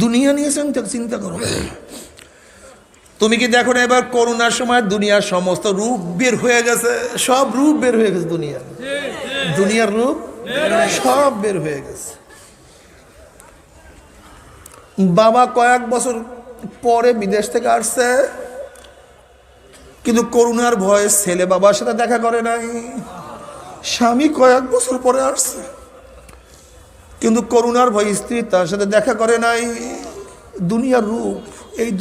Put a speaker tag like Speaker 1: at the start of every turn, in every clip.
Speaker 1: দুনিয়া নিয়ে চিন্তা করো। তুমি কি দেখো না এবার করোনার সময় দুনিয়ার সমস্ত রূপ বের হয়ে গেছে, সব রূপ বের হয়ে গেছে, দুনিয়ার রূপ সব বের হয়ে গেছে। বাবা কয়েক বছর পরে বিদেশ থেকে আসছে, কিন্তু করোনার ভয়ে ছেলে বাবার সাথে দেখা করে নাই। স্বামী কয়েক বছর পরে আসছে, কিন্তু করোনার ভয়ে স্ত্রী তার সাথে দেখা করে নাই। দুনিয়ার রূপ এই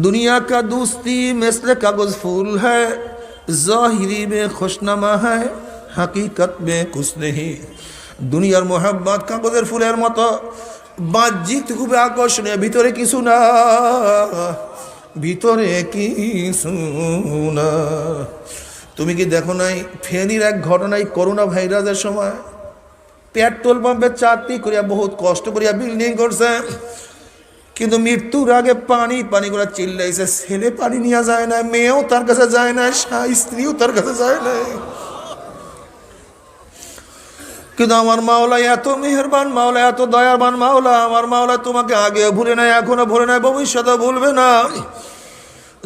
Speaker 1: दुनिया का दोस्ती मिसल कागज फूल है, ज़ाहिरी में खुशनमा है, हकीकत में कुछ नहीं। दुनियार मोहब्बत कागजेर फुलेर मतो बाহ্যিক খুব আকর্ষণীয়, ভিতরে কিছু না, ভিতরে কিছু না। তুমি কি দেখো নাই ফেনীর এক ঘটনায় করোনা ভাইরাসের সময় পেট্রোল পাম্পে চাকরি করিয়া বহুত কষ্ট করিয়া বিল্ডিং করছে, কিন্তু মৃত্যুর আগে পানি পানি করে চিল্লাইছে। ছেলে পানি নিয়ে যায় না, মেয়েও তার কাছে যায় না, স্ত্রীও তার কাছে যায় না। কিন্তু আমার মাওলা এত মেহেরবান মাওলা, এত দয়াবান মাওলা, আমার মাওলা তোমাকে আগে ভুলে নাই, এখনো ভুলে নাই, ভবিষ্যতে ভুলবে না।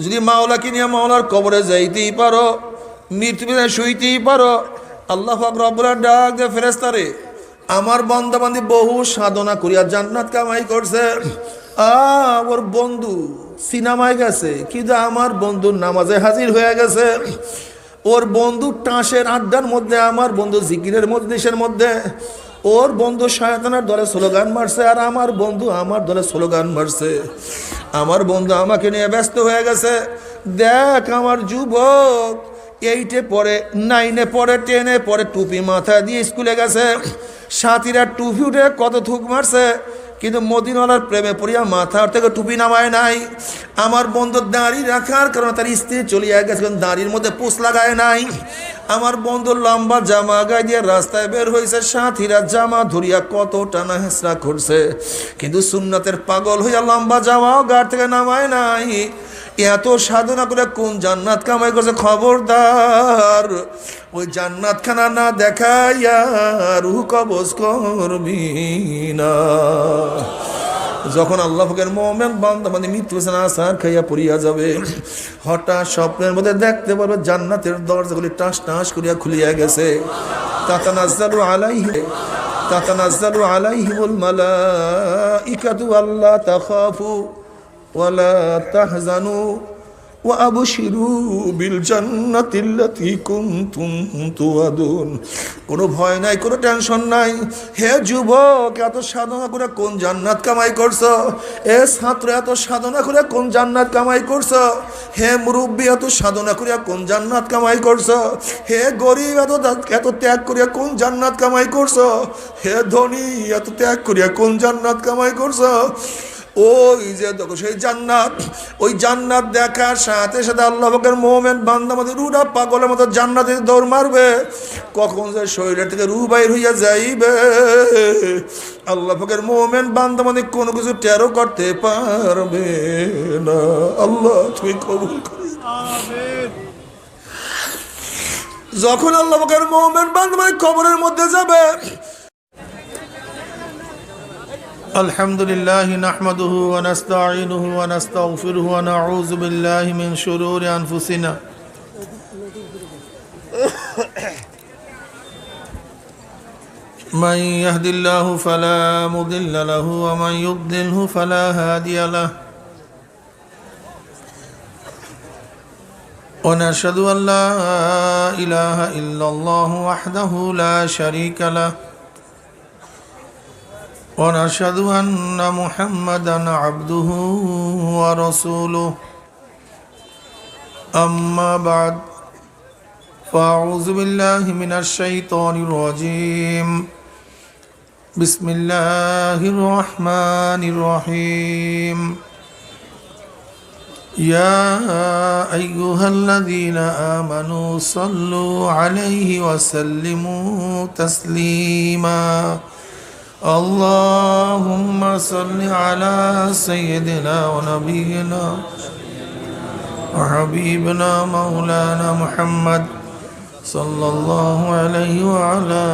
Speaker 1: যদি মাওলাকে নিয়ে মাওলার কবরে যাইতেই পারো, মৃত্যুতে শুইতেই পারো, আল্লাহ পাক রব্বুল আলামিন ডাক দে ফেরেশতারে, আমার বান্দাবান্দি বহু সাধনা করিয়া জান্নাত কামাই করছে, ওর বন্ধু সিনেমায় গেছে, কিন্তু আমার বন্ধু নামাজে হাজির হয়ে গেছে। ওর বন্ধু টাঁসের আড্ডার মধ্যে, আমার বন্ধু জিকিরের মজলিসের মধ্যে। ওর বন্ধু শয়তানের দলে স্লোগান মারছে, আর আমার বন্ধু আমার দলে স্লোগান মারছে। আমার বন্ধু আমাকে নিয়ে ব্যস্ত হয়ে গেছে। দেখ আমার যুবক 8-এ পড়ে, 9-এ পড়ে, 10-এ পড়ে, টুপি মাথা দিয়ে স্কুলে গেছে। সাথীরা টুপি উঠে কত থুক মারছে, কিন্তু মদিনাওয়ালার প্রেমে পড়িয়া মাথার থেকে টুপি নামায় নাই। আমার বন্ধু দাড়ি রাখার কারণে তার স্ত্রী চলিয়া গেছে, কিন্তু দাড়ির মধ্যে পোষ লাগায় নাই। আমার বন্ধু লম্বা জামা গায়ে দিয়ে রাস্তায় বের হয়েছে, সাথীরা জামা ধরিয়া কত টানা হেঁচড়া করছে, কিন্তু সুন্নাতের পাগল হইয়া লম্বা জামাও গাড় থেকে নামায় নাই। এত সাধনা করে কোন জান্নাত কামাই করছে, খবরদার ওই জান্নাত খানা না দেখাইয়া রূহ কবজ করবি না। যখন আল্লাহ পাকের মুমিন বান্দা মানে মৃত্যু আসার খাইয়া পড়িয়া যাবে, হঠাৎ স্বপ্নের মধ্যে দেখতে পারবে জান্নাতের দরজাগুলি টাস টাস করিয়া খুলিয়া গেছে। তাতানাজ্জালু আলাইহিমুল মালাইকাতু আল্লা তাখাফু ওয়ালা তাহজানু ওয়া আবশিরু বিল জান্নাতিল্লাতী কুনতুম তুআদুন। কোনো ভয় নাই, কোনো টেনশন নাই। হে যুবক, এত সাধনা করে কোন জান্নাত কামাই করছো? এ ছাত্র, এত সাধনা করে কোন জান্নাত কামাই করছো? হে মুরব্বী, এত সাধনা করিয়া কোন জান্নাত কামাই করছো? হে গরিব, এত ত্যাগ করিয়া কোন জান্নাত কামাই করছো? হে ধনী, এত ত্যাগ করিয়া কোন জান্নাত কামাই করছো? ওই যে দেখো সেই জান্নাত, ওই জান্নাত দেখার সাথে সাথে আল্লাহ পাকের মুমিন বান্দা আমাদের রুহটা পাগলের মতো জান্নাতে দৌড় মারবে। কখন যে শরীরের থেকে রুহ বাইর হইয়া যাইবে, আল্লাহ পাকের মুমিন বান্দা আমাদের কোনো কিছু টেরও করতে পারবে না। আল্লাহ তুমি কবুল করো। যখন আল্লাহ পাকের মুমিন বান্দা আমাদের কবরের মধ্যে যাবে, আলহামদুলিল্লাহি নাহমাদুহু ওয়া নাস্তাঈনুহু ওয়া নাস্তাগফিরুহু ওয়া নাউযু বিল্লাহি মিন শুরুরি আনফুসিনা মান ইয়াহদিল্লাহু ফালা মুদিল্লা লাহু ওয়া মান ইউদ্লিলহু ফালা হাদিয়া লাহু ওয়া নাশহাদু আন লা ইলাহা ইল্লাল্লাহু ওয়াহদাহু লা শারীকা লাহু ونشهد أن محمدا عبده ورسوله أما بعد فأعوذ بالله من الشيطان الرجيم بسم الله الرحمن الرحيم يا أيها الذين آمنوا صلوا عليه وسلموا تسليما اللهم صل على سيدنا ونبينا وحبيبنا مولانا محمد সাল্লাল্লাহু আলাইহি ওয়া আলা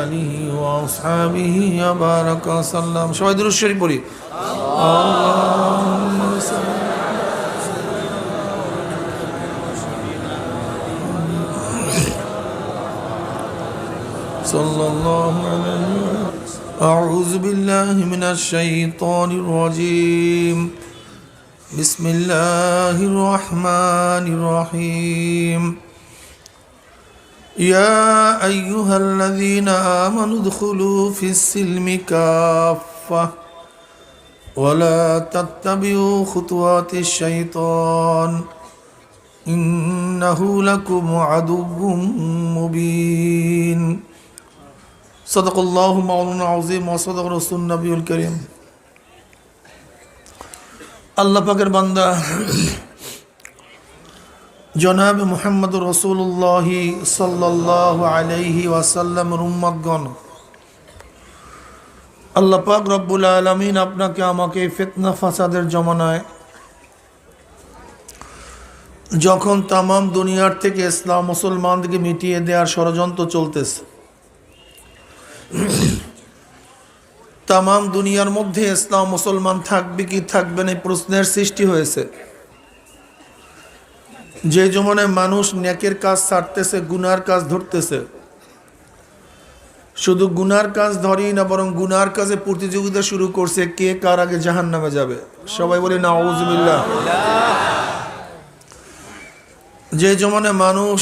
Speaker 1: আলিহি ওয়া আসহাবিহি ওয়া বারাকা সাল্লাম। সবাই দুরূদ শরীফ পড়ি। আল্লাহুম্মা সাল্লি সাল্লাল্লাহু আলাইহি আউযু বিল্লাহি মিনাশ শাইতানির রাজীম। বিসমিল্লাহির রহমানির রহিম। يا أيها الذين آمنوا ادخلوا في السلم كافة ولا تتبعوا خطوات الشيطان إنه لكم عدو مبين صدق الله مولانا العظيم وصدق رسول النبي الكريم। আল্লাহ পাকের বান্দা জনাব মুহাম্মদুর রাসূলুল্লাহ সাল্লাল্লাহু আলাইহি ওয়াসাল্লামের উম্মতগণ, আল্লাহ পাক রব্বুল আলামিন আপনাকে আমাকে ফিতনা ফাসাদের জমানায় যখন তামাম দুনিয়ার থেকে ইসলাম মুসলমানদেরকে মিটিয়ে দেওয়ার ষড়যন্ত্র চলতেছে, তামাম দুনিয়ার মধ্যে ইসলাম মুসলমান থাকবে কি থাকবে না প্রশ্নের সৃষ্টি হয়েছে। যে জমানায় মানুষ নেকের কাজ ছাড়তেছে, গুনার কাজ ধরতেছে, শুধু গুনার কাজ ধরেই না বরং গুনার কাজে প্রতিযোগিতা শুরু করছে কে কার আগে জাহান্নামে যাবে। সবাই বলে নাউযুবিল্লাহ। যে জমানায় মানুষ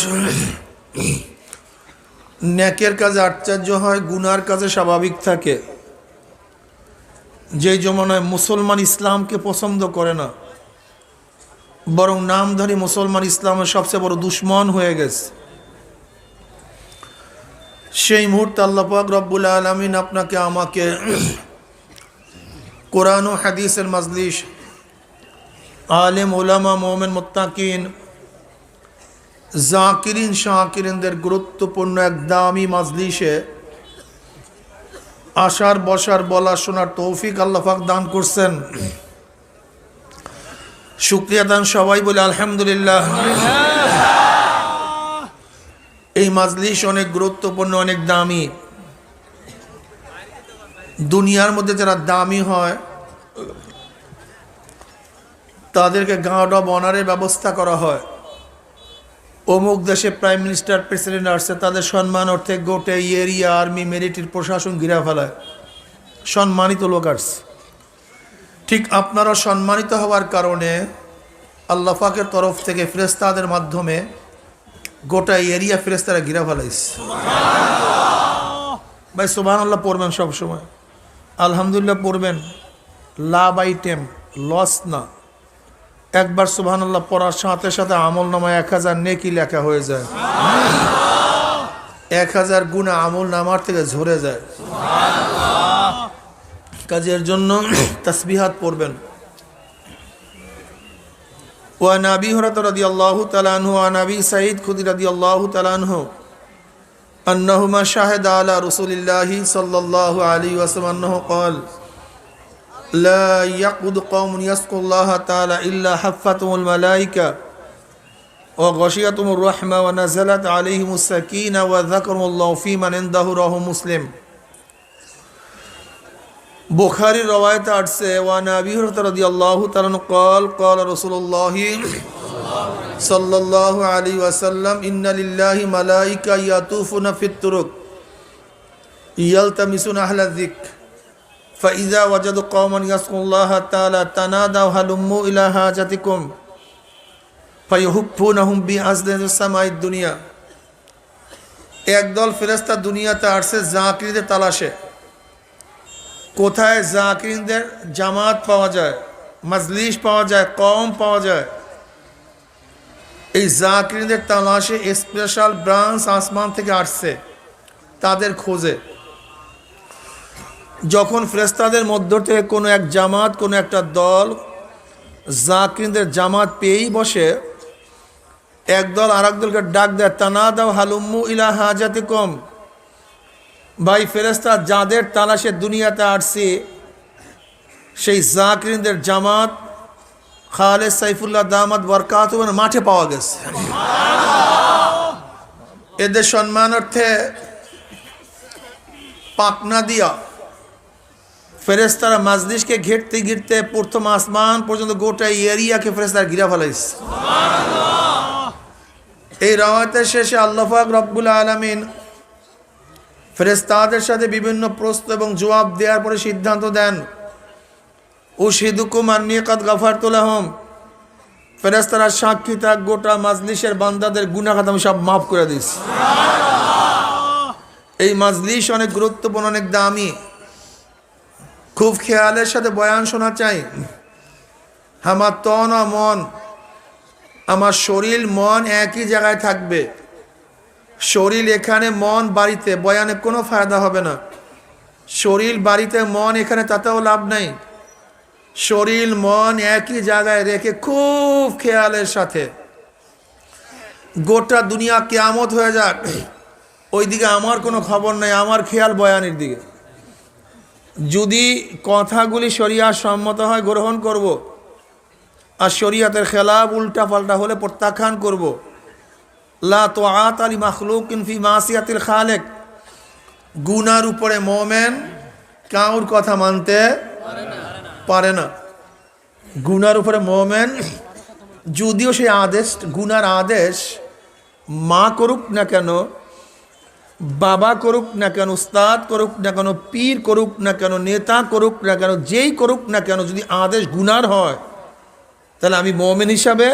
Speaker 1: নেকের কাজে আশ্চর্য হয়, গুনার কাজে স্বাভাবিক থাকে, যে জমানায় মুসলমান ইসলামকে পছন্দ করে না বরং নামধারী মুসলমান ইসলামের সবচেয়ে বড় দুশ্মন হয়ে গেছে, সেই মুহূর্তে আল্লাহ পাক রব্বুল আলামিন আপনাকে আমাকে কোরআন ও হাদিসের মাজলিস, আলেম ওলামা মুমিন মুত্তাকিন জাকিরিন শাকিরিনদের গুরুত্বপূর্ণ এক দামি মাজলিসে আসার বসার বলা শোনার তৌফিক আল্লাহ পাক দান করছেন। শুকরিয়া দান সবাই বলে আলহামদুলিল্লাহ। এই মাজলিস অনেক গুরুত্বপূর্ণ, অনেক দামি। দুনিয়ার মধ্যে যারা দামি হয় তাদেরকে গার্ড অব অনারের ব্যবস্থা করা হয়। অমুক দেশে প্রাইম মিনিস্টার প্রেসিডেন্ট আসছে, তাদের সম্মান অর্থে গোটে এরিয়া আর্মি মিলিটারির প্রশাসন ঘিরা ফেলায়, সম্মানিত লোক আসছে। ঠিক আপনারা সম্মানিত হওয়ার কারণে আল্লাহ পাকের তরফ থেকে ফেরেশতাদের মাধ্যমে গোটা এরিয়া ফেরেশতারা ঘিরা ফেলাইছে। ভাই সুবহানাল্লাহ পড়বেন, সবসময় আলহামদুলিল্লাহ পড়বেন, লাভ আইটেম লস না। একবার সুবহানাল্লাহ পড়ার সাথে সাথে আমল নামায় 1000 নেকি লেখা হয়ে যায়, 1000 গুনাহ আমল নামার থেকে ঝরে যায়। কাজের জন্য তাসবিহাত পড়বেন। ওয়া নবী হুরায়রা রাদিয়াল্লাহু তাআলা আনহু ওয়া নবী সাঈদ খুদরি রাদিয়াল্লাহু তাআলা আনহু আন্নাহুমা শাহাদা আলা রাসূলিল্লাহি সাল্লাল্লাহু আলাইহি ওয়াসাল্লাম আন্নাহু ক্বাল লা ইয়াকুদু কওমুন ইয়াসকুল্লাহ তাআলা ইল্লা হাফাতুল মালায়েকা ওয়া গাশিয়াতুমুর রাহমা ওয়া নাযালাত আলাইহিমুস সাকিনা ওয়া যাকারুল্লাহু ফী মান ইনদাহু রাহু মুসলিম। বুখারী রওয়ায়াতে আসছে ওয়া নবী হুরায়রা রাদিয়াল্লাহু তাআলা ক্বাল ক্বাল রাসূলুল্লাহ সাল্লাল্লাহু আলাইহি ওয়াসাল্লাম ইন্না লিল্লাহি মালায়েকা ইয়াতুফুনা ফিত তুরুক ইয়ালতামিসুনা আহলা যিকর ফাইযা ওয়াজাদু কওমান ইয়াসকুল্লাহ তাআলা তানাদাউ হালুম্মু ইলা হাজাতিকুম ফায়ুহিব্বুনাহুম বিআজলিস সামাইদ দুনিয়া। একদল ফেরেশতা দুনিয়াতে আসছে জাকিরদের তালাশে। কোথায় জাকিরদের জামাত পাওয়া যায়, মাজলিস পাওয়া যায়, কওম পাওয়া যায়, এই জাকিরদের তালাশে স্পেশাল ব্রাঞ্চ আসমান থেকে আসছে তাদের খোঁজে। যখন ফেরেশতাদের মধ্য থেকে কোনো এক জামাত, কোনো একটা দল জাকিরদের জামাত পেয়েই বসে, একদল আর একদলকে ডাক দেয়, তানাদাউ হালুম্মু ইলা হাজাতিকুম, ভাই ফেরেশতা যাদের তালাশে দুনিয়াতে আসছি সেই জাকিরদের জামাত খালেদ সাইফুল্লাহ দামাত বরকাতুহু মাঠে পাওয়া গেছে। এদের সম্মানার্থে পাকনা দিয়া ফেরেশতারা মাজলিসকে ঘিরতে ঘিরতে প্রথম আসমান পর্যন্ত গোটা এরিয়াকে ফেরেশতারা ঘিরা ফেলাইছে। এই রাওয়াতের শেষে আল্লাহ পাক রব্বুল আলামিন ফেরেশতাদের সাথে বিভিন্ন প্রশ্ন এবং জবাব দেওয়ার পরে সিদ্ধান্ত দেন, উশহিদুকুম আন্নী কাদ গাফারতু লাহুম, ফেরেশতারা সাক্ষী থাক গোটা মাজলিসের বান্দাদের গুনাহ খাতা আমি সব মাফ করে দিয়েছি। এই মাজলিস অনেক গুরুত্বপূর্ণ, অনেক দামি, খুব খেয়ালের সাথে বয়ান শোনা চাই। আমার তন ও মন, আমার শরীর মন একই জায়গায় থাকবে। শরীর এখানে, মন বাড়িতে, বয়ানে কোনো ফায়দা হবে না। শরীর বাড়িতে, মন এখানে, তাতেও লাভ নেই। শরীর মন একই জায়গায় রেখে খুব খেয়ালের সাথে, গোটা দুনিয়া কিয়ামত হয়ে যাক, ওইদিকে আমার কোনো খবর নেই, আমার খেয়াল বয়ানের দিকে। যদি কথাগুলি শরিয়াত সম্মত হয় গ্রহণ করব, আর শরিয়াতের খেলাফ উল্টা পাল্টা হলে প্রত্যাখ্যান করব। লা তুআত লি মাখলুকিন ফি মাসিয়াতিল খালিক, গুনার উপরে মুমিন কাউর কথা মানতে পারে না। গুনার উপরে মুমিন, যদিও সেই আদেশ, গুনার আদেশ মা করুক না কেন, বাবা করুক না কেন, উস্তাদ করুক না কেন, পীর করুক না কেন, নেতা করুক না কেন, যেই করুক না কেন, যদি আদেশ গুনার হয় তাহলে আমি মুমিন হিসাবে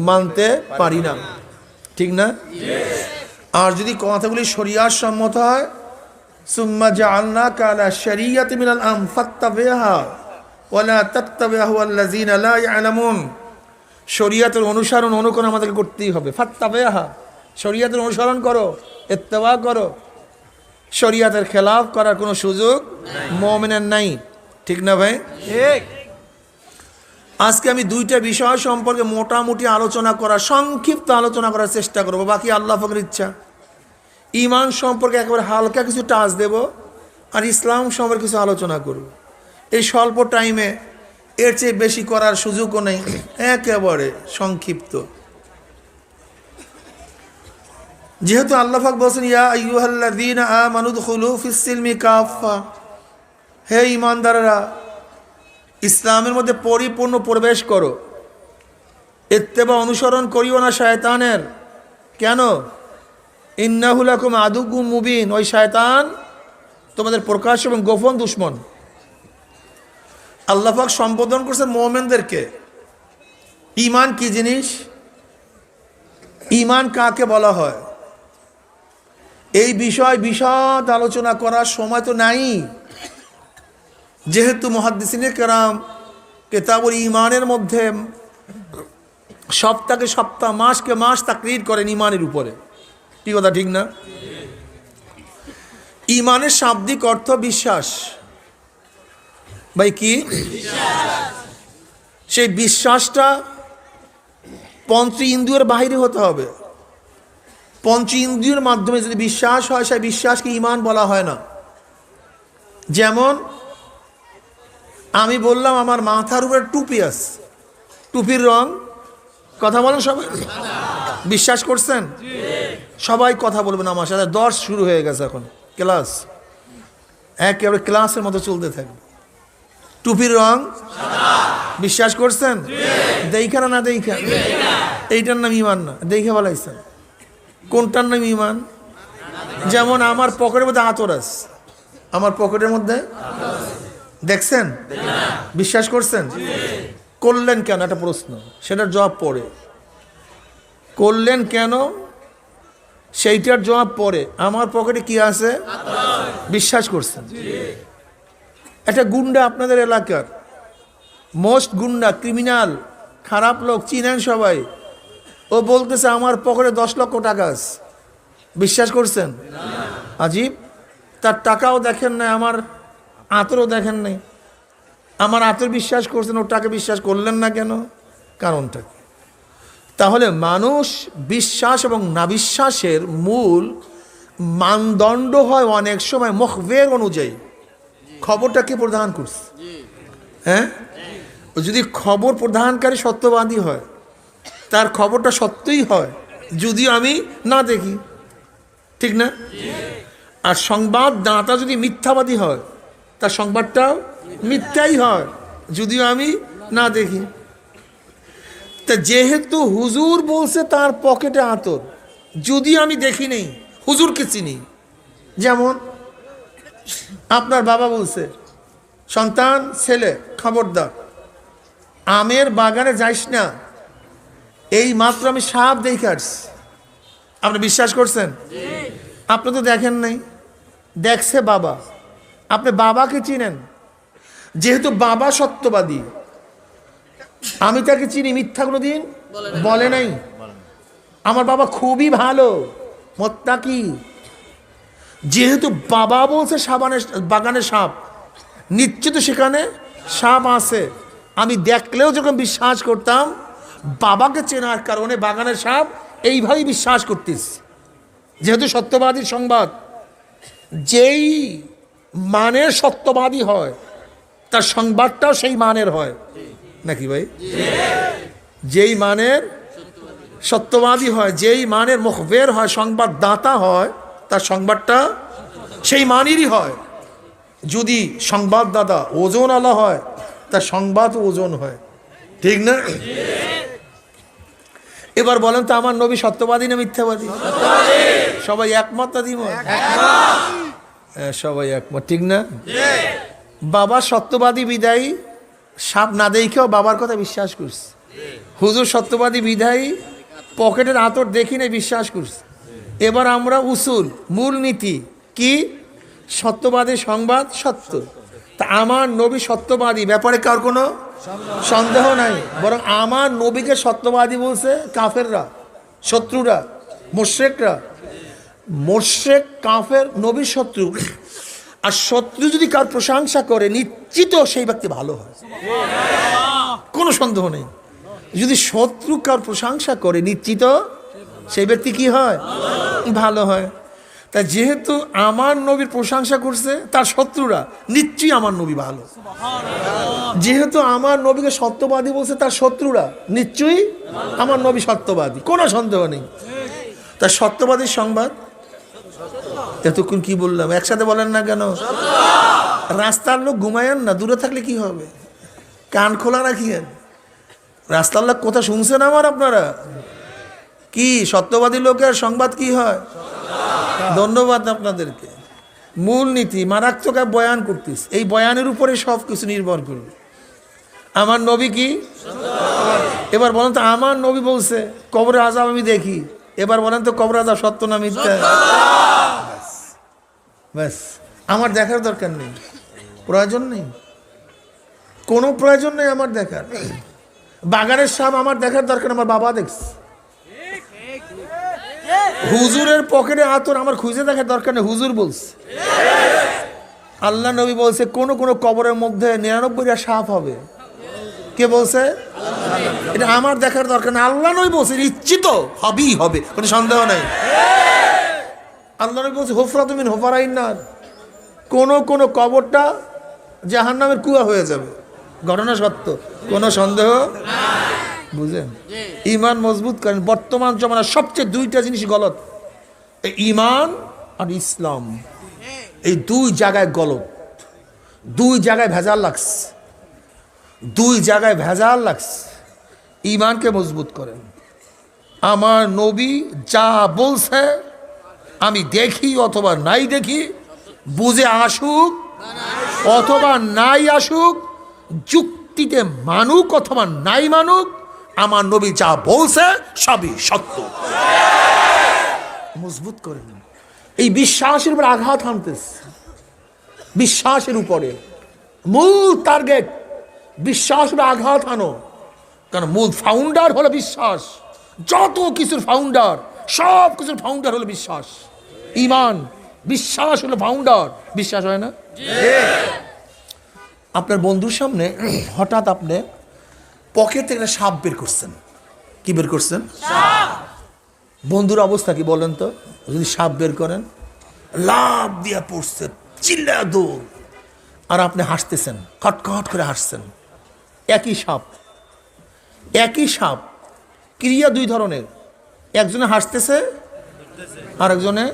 Speaker 1: মানতে পারি না, ঠিক না? আর যদি কথাগুলি শরিয়াত সম্মত হয়, সুম্মা জাআলনাকা আলা শারিয়াতিন মিনাল আমর ফাত্তাবিহা ওয়া লা তাত্তাবিহু আল্লাযিনা লা ইয়ালামুন, শরিয়াতের অনুসরণ অনুকরণ আমাদেরকে করতেই হবে। ফাত্তাবিহা, শরিয়াতের অনুসরণ করো, ইত্তেবা করো। শরিয়াতের খেলাফ করার কোনো সুযোগ মুমিনের নাই, ঠিক না ভাই? ঠিক। আজকে আমি দুইটা বিষয় সম্পর্কে মোটামুটি আলোচনা করার, সংক্ষিপ্ত আলোচনা করার চেষ্টা করব, বাকি আল্লাহ পাকের ইচ্ছা। ঈমান সম্পর্কে একেবারে হালকা কিছু টাচ দেব, আর ইসলাম সম্পর্কে কিছু আলোচনা করব। এই স্বল্প টাইমে এর চেয়ে বেশি করার সুযোগও নেই, একেবারে সংক্ষিপ্ত। যেহেতু আল্লাহ পাক বলেছেন, ইয়া আইয়ুহাল্লাযীনা আমানু দুখুলু ফিস সিলমি কাফা, হে ঈমানদাররা ইসলামের মধ্যে পরিপূর্ণ প্রবেশ করো, ইত্তেবা অনুসরণ করিও না শয়তানের। কেন? ইন্নাহু লাকুম আদুউম মুবিন, ওই শয়তান তোমাদের প্রকাশ্য এবং গোপন দুশমন। আল্লাহ পাক সম্বোধন করছেন মুমিনদেরকে। ঈমান কি জিনিস? ঈমান কাকে বলা হয়? এই বিষয় বিশদ আলোচনা করার সময় তো নাই, যেহেতু মুহাদ্দিসিনে কেরাম কিতাবুল ঈমানের মধ্যে সপ্তাহকে সপ্তাহ, মাসকে মাস তাকরীর করেন ঈমানের উপরে। কি কথা, ঠিক না? ঈমানের শাব্দিক অর্থ বিশ্বাস। ভাই কি? সেই বিশ্বাসটা পঞ্চ ইন্দ্রিয়ের বাহিরে হতে হবে। পঞ্চ ইন্দ্রিয়ের মাধ্যমে যদি বিশ্বাস হয়, সেই বিশ্বাসকে ঈমান বলা হয় না। যেমন আমি বললাম আমার মাথার উপরে টুপি আছে, টুপির রং, কথা বলেন সবাই, বিশ্বাস করছেন? সবাই কথা বলবেন আমার সাথে। 10 শুরু হয়ে গেছে, এখন ক্লাস একেবারে ক্লাসের মতো চলতে থাকবে। টুপির রং বিশ্বাস করছেন? দেখা না দেখা, এইটার নাম ঈমান না, দেখে বলাইছেন। কোনটার নাম ঈমান? যেমন আমার পকেটের মধ্যে আতর আছে, আমার পকেটের মধ্যে দেখছেন, বিশ্বাস করছেন? করলেন কেন? একটা প্রশ্ন, সেটার জবাব পরে। করলেন কেন সেইটার জবাব পরে। আমার পকেটে কি আছে? বিশ্বাস করছেন? একটা গুন্ডা আপনাদের এলাকার, মোস্ট গুন্ডা, ক্রিমিনাল, খারাপ লোক, চিনেন সবাই, ও বলতেছে আমার পকেটে 10 লক্ষ টাকা আছে, বিশ্বাস করছেন? আজীব, তার টাকাও দেখেন না, আমার আতরও দেখেন নাই, আমার আতর বিশ্বাস করছেন, ওটাকে বিশ্বাস করলেন না কেন? কারণটা কি? তাহলে মানুষ বিশ্বাস এবং না বিশ্বাসের মূল মানদণ্ড হয় অনেক সময় মুখবের অনুযায়ী। খবরটা কে প্রদান করছে? হ্যাঁ, যদি খবর প্রদানকারী সত্যবাদী হয়, তার খবরটা সত্যই হয়, যদিও আমি না দেখি। ঠিক না? আর সংবাদদাতা যদি মিথ্যাবাদী হয়, তার সংবাদটাও মিথ্যাই হয়, যদিও আমি না দেখি। তা যেহেতু হুজুর বলছে তার পকেটে আতর, যদিও আমি দেখি নেই, হুজুরকে চিনি। যেমন আপনার বাবা বলছে, সন্তান ছেলে খবরদার আমের বাগানে যাইস না, এই মাত্র আমি সাপ দেখে আসছি। আপনি বিশ্বাস করছেন? আপনি তো দেখেন নাই, দেখছে বাবা। আপনি বাবাকে চিনেন, যেহেতু বাবা সত্যবাদী, আমি তাকে চিনি, মিথ্যা কোনোদিন বলে নাই। আমার বাবা খুবই ভালো মোত্তাকি, যেহেতু বাবা বলছে বাগানে সাপ, নিশ্চিত সেখানে সাপ আছে। আমি দেখলেও যখন বিশ্বাস করতাম, বাবাকে চেনার কারণে বাগানের সাপ এইভাবেই বিশ্বাস করতিস। যেহেতু সত্যবাদীর সংবাদ, যেই মানের সত্যবাদী হয় তার সংবাদটাও সেই মানের হয় নাকি ভাই? যেই মানের সত্যবাদী হয়, যেই মানের মুখবের হয়, সংবাদদাতা হয়, তার সংবাদটা সেই মানেরই হয়। যদি সংবাদদাতা ওজন আলা হয়, তার সংবাদ ওজন হয়, ঠিক না? এবার বলেন তো, আমার নবী সত্যবাদী না মিথ্যাবাদী? সবাই একমত না দ্বিমত? সবাই একমত, ঠিক না? বাবা সত্যবাদী বিদায়ী সাপ না দেখেও বাবার কথা বিশ্বাস করছে। হুজুর সত্যবাদী বিদায়ী পকেটের আতর দেখি না বিশ্বাস করছে। এবার আমরা উসুল, মূলনীতি কি? সত্যবাদী সংবাদ সত্য। তা আমার নবী সত্যবাদী, ব্যাপারে কার কোনো সন্দেহ নাই। বরং আমার নবীকে সত্যবাদী বলছে কাফেররা, শত্রুরা, মুশরিকরা। মুশরিক কাফের নবীর শত্রু, আর শত্রু যদি কার প্রশংসা করে, নিশ্চিত সেই ব্যক্তি ভালো হয়, কোনো সন্দেহ নেই। যদি শত্রু কার প্রশংসা করে, নিশ্চিত সেই ব্যক্তি কি হয়? ভালো হয়। তা যেহেতু আমার নবীর প্রশংসা করছে তার শত্রুরা, নিশ্চয়ই আমার নবী ভালো। যেহেতু আমার নবীকে সত্যবাদী বলছে তার শত্রুরা, নিশ্চয়ই আমার নবী সত্যবাদী, কোনো সন্দেহ নেই। তা সত্যবাদীর সংবাদ এতক্ষণ কি বললাম একসাথে বলেন না কেন? রাস্তার লোক ঘুমায়েন না, দূরে থাকলে কি হবে? কান খোলা রাখিয়েন। রাস্তার লোক কথা শুনছেন আমার? আপনারা কি সত্যবাদী লোকের সংবাদ কি হয়? ধন্যবাদ আপনাদেরকে। মূলনীতি মারাত্মক বয়ান করতিস, এই বয়ানের উপরে সব কিছু নির্ভর করবে। আমার নবী কি? এবার বলেন তো, আমার নবী বলছে কবরে আযাব আমি দেখি, এবার বলেন তো কবরে আযাব সত্য না মিথ্যা? ব্যাস, আমার দেখার দরকার নেই, প্রয়োজন নেই, কোনো প্রয়োজন নেই আমার দেখার। বাগানের সাপ আমার দেখার দরকার, আমার বাবা দেখছে। হুজুরের পকেটে আতর আমার খুঁজে দেখার দরকার নেই, হুজুর বলছে। আল্লাহ নবী বলছে কোন কোন কবরের মধ্যে 99টা সাপ হবে। কে বলছে? এটা আমার দেখার দরকার নেই, আল্লাহ নবী বলছে, নিশ্চিত হবেই হবে, কোনো সন্দেহ নাই। আল্লাহ নবী বলছে হুফরাতুম মিন হুফারাইন নার, কোন কবরটা জাহান্নামের কুয়া হয়ে যাবে। ঘটনা সত্য, কোনো সন্দেহ। বুঝলেন? ঈমান মজবুত করেন। বর্তমান জমানার সবচেয়ে দুইটা জিনিস গলত, ঈমান আর ইসলাম। এই দুই জায়গায় গলত, দুই জায়গায় ভেজাল লাগছে, দুই জায়গায় ভেজাল লাগছে। ঈমানকে মজবুত করেন। আমার নবী যা বলছে আমি দেখি অথবা নাই দেখি, বুঝে আসুক অথবা নাই আসুক, যুক্তিতে মানুক অথবা নাই মানুক, আমার নবী যা বলছে সবই সত্য। মজবুত করেন। এই বিশ্বাসের উপর আঘাত হানতেছে, বিশ্বাসের উপরে মূল টার্গেট, বিশ্বাসের আঘাত হানো। কারণ মূল ফাউন্ডার হলো বিশ্বাস। যত কিছুর ফাউন্ডার, সব কিছুর ফাউন্ডার হলো বিশ্বাস। ঈমান, বিশ্বাস হলো ফাউন্ডার। বিশ্বাস হয় না? আপনার বন্ধুর সামনে হঠাৎ আপনি পকেট থেকে একটা সাপ বের করছেন। কি বের করছেন? বন্ধুর অবস্থা কি বলেন তো? যদি সাপ বের করেন, লাভ দিয়া পড়ছে, চিল্লা দৌড়, আর আপনি হাসতেছেন, খটখট করে হাসছেন। একই সাপ, একই সাপ, ক্রিয়া দুই ধরনের। একজনে হাসতেছে, আরেকজনে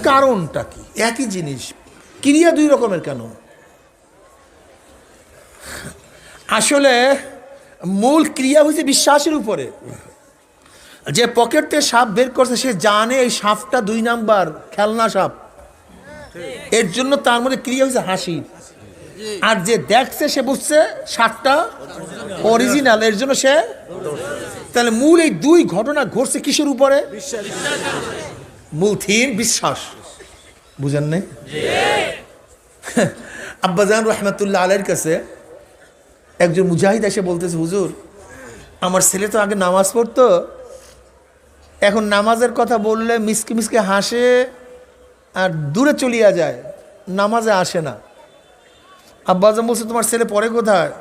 Speaker 1: কারণটা কি? একই জিনিস, ক্রিয়া দুই রকমের কেন? আসলে মূল ক্রিয়া হয়েছে বিশ্বাসের উপরে। যে পকেট থেকে সাপ বের করছে সে জানে এই সাপটা 2 নাম্বার খেলনা সাপ, এর জন্য তার মধ্যে ক্রিয়া হয়েছে হাসি। আর যে দেখছে সে বুঝছে সাপটা অরিজিনাল, এর জন্য সে। তাহলে মূল এই 2 ঘটনা ঘটছে কিসের উপরে? মূল থিম বিশ্বাস। বুঝেন নাই? আব্বাজান রহমতুল্লাহ আলাইহির কাছে একজন মুজাহিদ এসে বলতেছে, হুজুর আমার ছেলে তো আগে নামাজ পড়তো, এখন নামাজের কথা বললে মিসকে মিসকে হাসে আর দূরে চলিয়া যায়, নামাজে আসে না। আব্বাজান বলছে, তোমার ছেলে পড়ে কোথায়?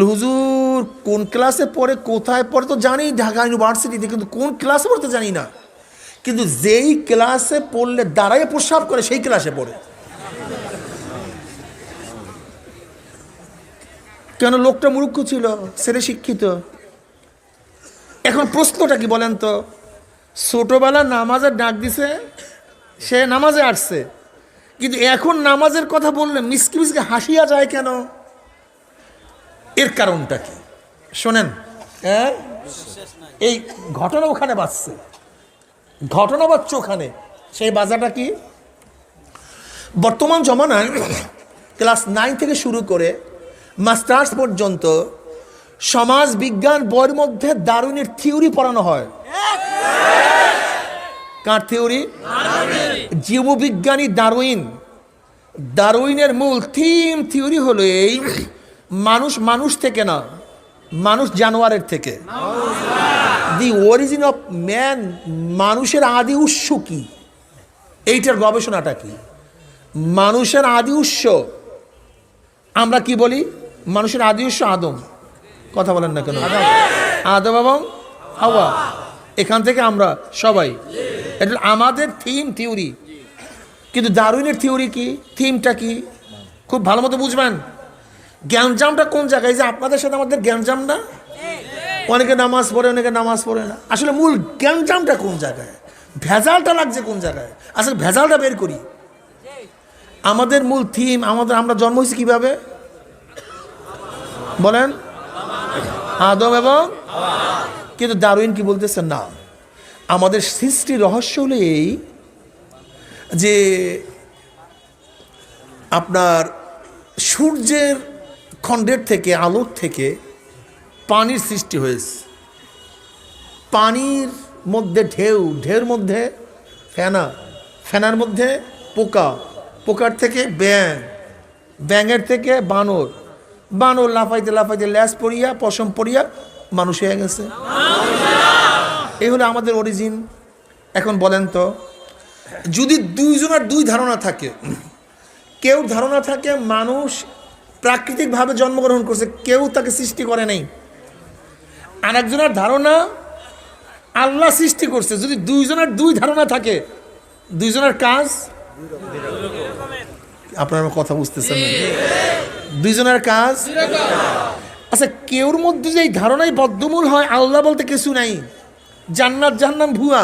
Speaker 1: হুজুর কোন ক্লাসে পড়ে কোথায় পড়ে তো জানি, ঢাকা ইউনিভার্সিটিতে, কিন্তু কোন ক্লাসে পড়তে জানি না, কিন্তু যেই ক্লাসে পড়লে দাঁড়ায় প্রস্রাব করে সেই ক্লাসে পড়ে। কেন? লোকটা মূর্খ ছিল, ছেলে শিক্ষিত। এখন প্রশ্নটা কি বলেন তো? ছোটবেলা নামাজের ডাক দিছে, সে নামাজে আসছে, কিন্তু এখন নামাজের কথা বললে মিসকে মিসকে হাসিয়া যায় কেন? এর কারণটা কি শোনেন। এই ঘটনা ওখানে বাজছে, ঘটনা বাজছে ওখানে। সেই বাজারটা কি? বর্তমান জমানায় ক্লাস 9 থেকে শুরু করে মাস্টার্স পর্যন্ত সমাজ বিজ্ঞান বইয়ের মধ্যে ডারউইনের থিওরি পড়ানো হয়। কার থিওরি? জীববিজ্ঞানী ডারউইন। ডারউইনের মূল থিওরি হলো এই, মানুষ মানুষ থেকে না, মানুষ জানোয়ারের থেকে। দি অরিজিন অফ ম্যান, মানুষের আদি উৎস কি, এইটার গবেষণাটা কি? মানুষের আদি উৎস আমরা কি বলি? মানুষের আদি উৎস আদম। কথা বলেন না কেন? আদম এবং হাওয়া, এখান থেকে আমরা সবাই। এটা আমাদের থিওরি। কিন্তু ডারউইনের থিওরি কি? থিমটা কি? খুব ভালো মতো বুঝবেন। জ্ঞানজামটা কোন জায়গায়? যে আপনাদের সাথে আমাদের জ্ঞানজাম না, অনেকে নামাজ পড়ে অনেকে নামাজ পড়ে না। আসলে মূল জ্ঞানজামটা কোন জায়গায়? ভেজালটা লাগছে কোন জায়গায়? আসলে ভেজালটা বের করি। আমাদের মূল থিম, আমরা জন্ম হয়েছি কিভাবে বলেন? আদম এবং। কিন্তু ডারউইন কি বলতেছেন? না, আমাদের সৃষ্টির রহস্য হলো এই যে আপনার সূর্যের খণ্ডের থেকে, আলোর থেকে পানির সৃষ্টি হয়েছে। পানির মধ্যে ঢেউ, ঢেউর মধ্যে ফেনা, ফেনার মধ্যে পোকা, পোকার থেকে ব্যাঙ, ব্যাঙের থেকে বানর, বানর লাফাইতে লাফাইতে ল্যাস পড়িয়া পশম পড়িয়া মানুষ হয়ে গেছে। এই হলো আমাদের অরিজিন। এখন বলেন তো, যদি 2 জনের 2 ধারণা থাকে, কেউ ধারণা থাকে মানুষ প্রাকৃতিকভাবে জন্মগ্রহণ করছে, কেউ তাকে সৃষ্টি করে নাই, আর একজনের ধারণা আল্লাহ সৃষ্টি করছে। যদি 2 জনের 2 ধারণা থাকে, 2 জনের কাজ, আপনারা কথা বুঝতেছেন না? 2 জনের কাজ। আচ্ছা, কেউর মধ্যে যে এই ধারণাই বদ্ধমূল হয় আল্লাহ বলতে কিছু নাই, জান্নাত জাহান্নাম ভুয়া,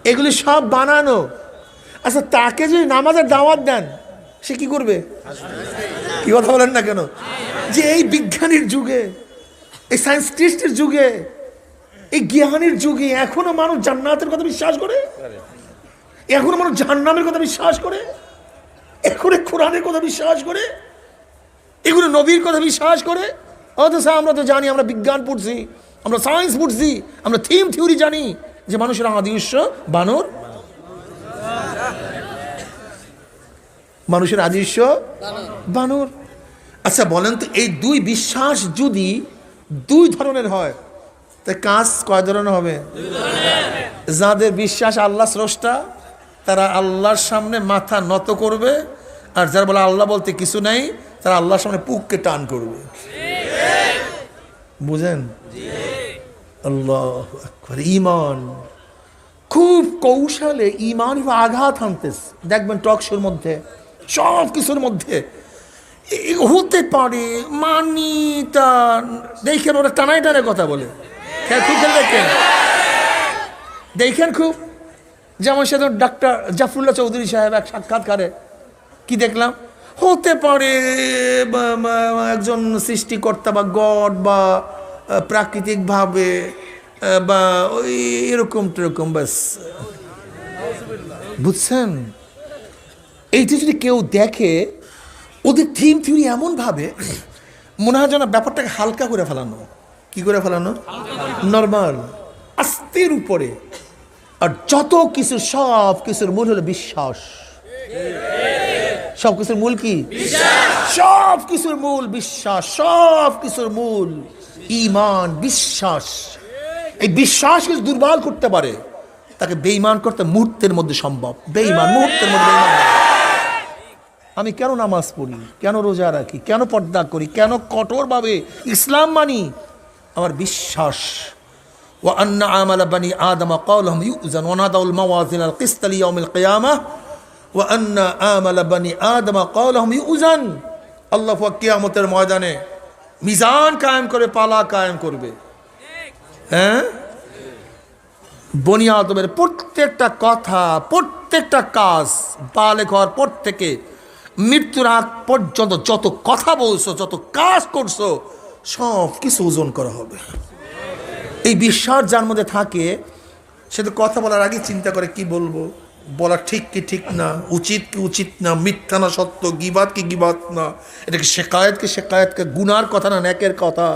Speaker 1: এগুলি সব বানানো। আচ্ছা, তাকে যদি নামাজের দাওয়াত দেন সে কি করবে? কি কথা বলেন না কেন? যে এই বিজ্ঞানীর যুগে, এই সায়েন্টিস্টের যুগে, এই জ্ঞানের যুগে এখনো মানুষ জান্নাতের কথা বিশ্বাস করে, এখনো মানুষ জাহান্নামের কথা বিশ্বাস করে, এখনো কোরআনের কথা বিশ্বাস করে, এগুলো নবীর কথা বিশ্বাস করে। অথচ আমরা তো জানি, আমরা বিজ্ঞান পড়ছি, আমরা সায়েন্স পড়ছি, আমরা থিওরি জানি যে মানুষের আদি উৎস বানর, মানুষের আদি উৎস বানর। আচ্ছা বলেন তো, এই 2 বিশ্বাস যদি 2 ধরনের হয়, তা কাজ কয় ধরনের হবে? যাদের বিশ্বাস আল্লাহ স্রষ্টা, তারা আল্লাহর সামনে মাথা নত করবে, আর যারা বলে আল্লাহ বলতে কিছু নাই, তারা আল্লাহর সামনে পুককে টান করবে। বুঝেন? আল্লাহু আকবার। ঈমান খুব কৌশলে, ঈমান আঘাত আনতেছে। দেখবেন টক শোর মধ্যে, সব কিছুর মধ্যে হতে পারে মানি, তা দেখেন ওরা টানায় টানায় কথা বলে। দেখেন দেখেন খুব, যেমন সে ডাক্তার জাফরুল্লাহ চৌধুরী সাহেব এক সাক্ষাৎকারে কি দেখলাম, হতে পারে একজন সৃষ্টিকর্তা বা গড বা প্রাকৃতিকভাবে বা ওই এরকম টেরকম, ব্যাস। বুঝছেন? এইটা যদি কেউ দেখে, ওদের থিম থিওরি এমনভাবে মনে হয় যেন ব্যাপারটাকে হালকা করে ফেলানো। কি করে ফেলানো? নর্মাল, আস্তের উপরে। আর যত কিছু, সব কিছুর মূল হলো বিশ্বাস। সব কিছুর মূল কি? সব কিছুর মূল বিশ্বাস, সব কিছুর মূল ঈমান, বিশ্বাস। এই বিশ্বাস কিছু দুর্বল করতে পারে, তাকে বেঈমান করতে মুহূর্তের মধ্যে সম্ভব। বেঈমান মুহূর্তের মধ্যে বেঈমান। আমি কেন নামাজ পড়ি, কেন রোজা রাখি, কেন পর্দা করি, কেন কঠোরভাবে ইসলাম মানি? আমার বিশ্বাস। ওয়া আন্না আমালা বানি আদম ক্বালহুম ইউজান ওয়া নাদাউল মাওয়াজিন আল কিসত লিয়াউমিল কিয়ামাহ ওয়া আন্না আমালা বানি আদম ক্বালহুম ইউজান। আল্লাহ পাক কিয়ামতের ময়দানে মিজান কায়েম করে, পালা কায়েম করবে। হ্যাঁ, বনি আদমের প্রত্যেকটা কথা, প্রত্যেকটা কাজ, বালেগ হওয়ার পর থেকে মৃত্যুর আগ পর্যন্ত যত কথা বলছো, যত কাজ করছো, সব কিছু ওজন করা হবে। এই বিশ্বাস যার মধ্যে থাকে, সে তো কথা বলার আগে চিন্তা করে কি বলবো, বলা ঠিক কি ঠিক না, উচিত কি উচিত না, মিথ্যা না সত্য, গিবাত কি গিবাত না, এটাকে শেকায়েতকে গুনার কথা না নেকের কথা।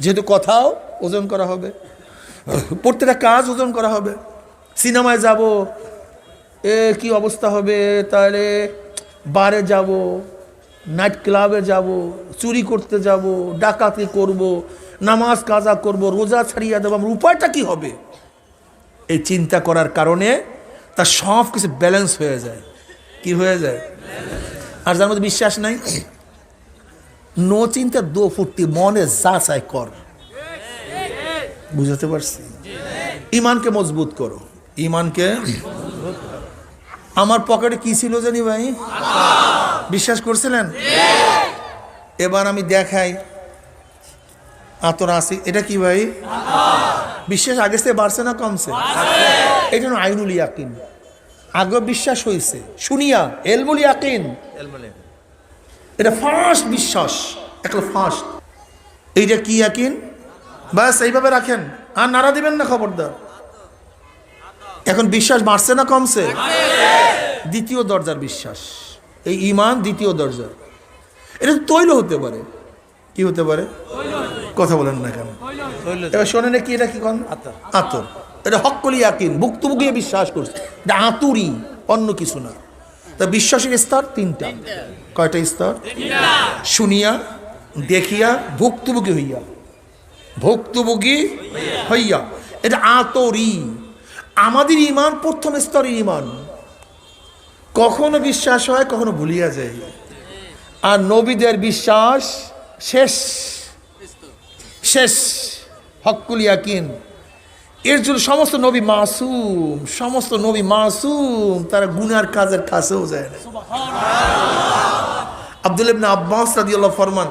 Speaker 1: যেহেতু কথাও ওজন করা হবে, প্রত্যেকটা কাজ ওজন করা হবে। সিনেমায় যাব, কি অবস্থা হবে, তাহলে বারে যাব, নাইট ক্লাবে যাব, চুরি করতে যাব, ডাকাতি করব, নামাজ কাজা করব, রোজা ছাড়িয়ে দেবো, আমার উপায়টা কি হবে? এই চিন্তা করার কারণে তার সব কিছু ব্যালেন্স হয়ে যায়। কি হয়ে যায়? আর যার মধ্যে বিশ্বাস নাই, নো চিন্তা দো ফুর্তি, মনে যা চাই কর। বুঝতে পারছি? ইমানকে মজবুত করো, ইমানকে। আমার পকেটে কি ছিল জানি ভাই? বিশ্বাস করছিলেন? এবার আমি দেখাই আতর আসি। এটা কি ভাই? বিশ্বাস আগের থেকে বাড়ছে না কমছে? এটা আইনুল ইয়াকিন। আগে বিশ্বাস হয়েছে শুনিয়া, এলমুল ইয়াকিন। এটা ফার্স্ট বিশ্বাস, একটা ফার্স্ট। এইটা কি ইয়াকিন? ব্যাস এইভাবে রাখেন, আর নাড়া দিবেন না, খবরদার। এখন বিশ্বাস বাড়ছে না কমছে? দ্বিতীয় দরজার বিশ্বাস, এই ঈমান দ্বিতীয় দরজার। এটা তো তৈল হতে পারে। কি হতে পারে? কথা বলেন না কেন? এবার শোনেন কি, এটা কি কন? আতর। এটা হক্কলি ইয়াকিন, ভুক্তভোগী বিশ্বাস করছে, এটা আতুরি, অন্য কিছু না। তা বিশ্বাসের স্তর তিনটা। কয়টা স্তর? শুনিয়া, দেখিয়া, ভুক্তভোগী হইয়া। ভুক্তভোগী হইয়া, এটা আতরি। আমাদের ঈমান প্রথম স্তরের ঈমান। কখনো বিশ্বাস হয়, কখনো ভুলিয়া যায়। আর নবীদের বিশ্বাস শেষ শেষ, হক্কুল ইয়াকিন। এর জন্য সমস্ত নবী মাসুম, সমস্ত নবী মাসুম, তারা গুনার কাজের কাছেও যায় না। আব্দুল্লাহ ইবনে আব্বাস রাদিয়াল্লাহু ফরমান,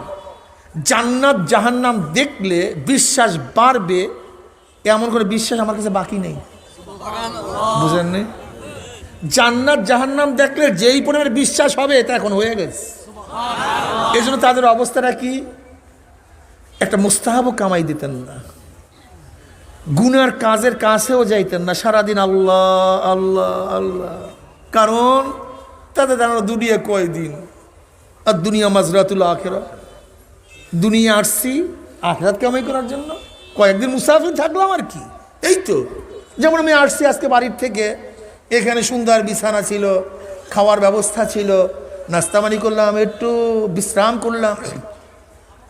Speaker 1: জান্নাত জাহান্নাম দেখলে বিশ্বাস বাড়বে, এমন করে বিশ্বাস আমার কাছে বাকি নেই। বুঝেননি? জান্নাত জাহান্নাম দেখলে যেই পরিমাণে বিশ্বাস হবে, তা এখন হয়ে গেছে। এই জন্য তাদের অবস্থাটা কি? একটা মুস্তাহাবও কামাই দিতেন না, গুনার কাজের কাছেও যাইতেন না, সারাদিন আল্লাহ আল্লাহ আল্লাহ। কারণ তাদের জানা দুনিয়া কয়দিন, আর দুনিয়া মাজরাতুল আখিরা। দুনিয়া আসছি আখিরাত কামাই করার জন্য, কয়েকদিন মুসাফির থাকলাম আর কি। এই তো যেমন আমি আসছি আজকে বাড়ির থেকে, এখানে সুন্দর বিছানা ছিল, খাওয়ার ব্যবস্থা ছিল, নাস্তামানি করলাম, একটু বিশ্রাম করলাম।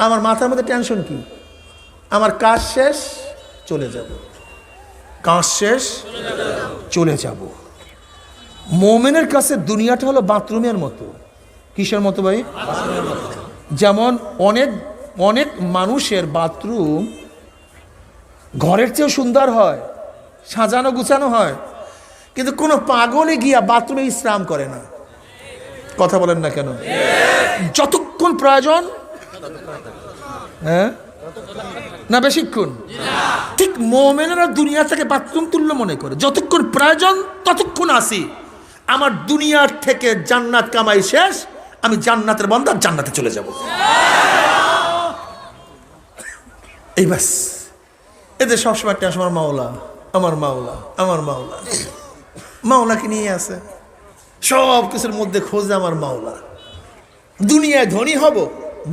Speaker 1: আমার মাথার মধ্যে টেনশন কি? আমার কাজ শেষ, চলে যাব, কাজ শেষ, চলে যাব। মোমেনের কাছে দুনিয়াটা হলো বাথরুমের মতো। কিসের মতো ভাই? যেমন অনেক অনেক মানুষের বাথরুম ঘরের চেয়েও সুন্দর হয়, সাজানো গুছানো হয়, কিন্তু কোনো পাগলে গিয়া বাথরুমে বিশ্রাম করে না। কথা বলেন না কেন? যতক্ষণ প্রয়োজন, হ্যাঁ না বেশিক্ষণ, ঠিক মোমেনেরা দুনিয়া থেকে বাথরুম তুল্য মনে করে, যতক্ষণ প্রয়োজন ততক্ষণ আসি, আমার দুনিয়ার থেকে জান্নাত কামাই শেষ, আমি জান্নাতের বান্দা, জান্নাতে চলে যাব। এই বাস, এদের সবসময় একটা আমার মাওলা, আমার মাওলা, আমার মাওলা, মাওলাকে নিয়ে আসে, সব কিছুর মধ্যে খোঁজে আমার মাওলা। দুনিয়ায় ধনী হব,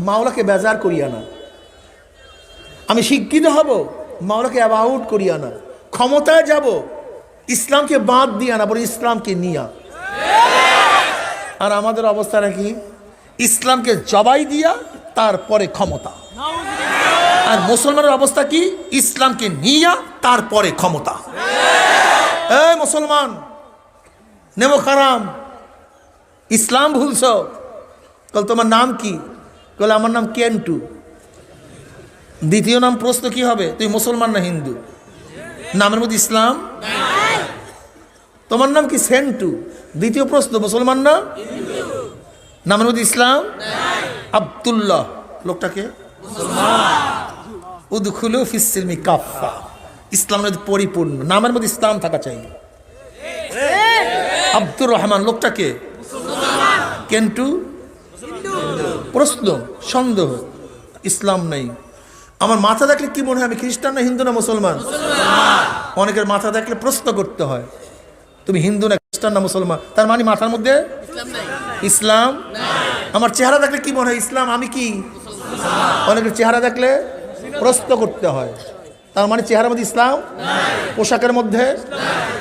Speaker 1: মাওলাকে বেজার করিয়া না। আমি শিক্ষিত হব, মাওলাকে অ্যাবাউট করিয়া না। ক্ষমতায় যাব, ইসলামকে বাদ দিয়া না, বলে ইসলামকে নিয়া। আর আমাদের অবস্থাটা কি? ইসলামকে জবাই দিয়া তারপরে ক্ষমতা। আর মুসলমানের অবস্থা কি? ইসলামকে নিয়া তারপরে ক্ষমতা। এই মুসলমান, নেমো খারাম, ইসলাম ভুলছ। কল তোমার নাম কি? কল আমার নাম কেন্টু। দ্বিতীয় নাম প্রশ্ন কি হবে? তুই মুসলমান না হিন্দু? নামের মধ্যে ইসলাম। তোমার নাম কি? সেন্টু। দ্বিতীয় প্রশ্ন, মুসলমান না? নামের মধ্যে ইসলাম। আব্দুল্লাহ, লোকটাকে উদখুলু ফিস সিলমি কাফা, ইসলামের মধ্যে পরিপূর্ণ, নামের মধ্যে ইসলাম থাকা চাই। আব্দুর রহমান, লোকটাকে কেন্টু। প্রশ্ন, সন্দেহ, ইসলাম নেই। আমার মাথা দেখলে কি মনে হয় আমি খ্রিস্টান না হিন্দু না মুসলমান? অনেকের মাথা দেখলে প্রশ্ন করতে হয়, তুমি হিন্দু না খ্রিস্টান না মুসলমান? তার মানে মাথার মধ্যে ইসলাম। আমার চেহারা দেখলে কি মনে হয়? ইসলাম। আমি কি? অনেকের চেহারা দেখলে প্রশ্ন করতে হয়, তার মানে চেহারার মধ্যে ইসলাম। পোশাকের মধ্যে,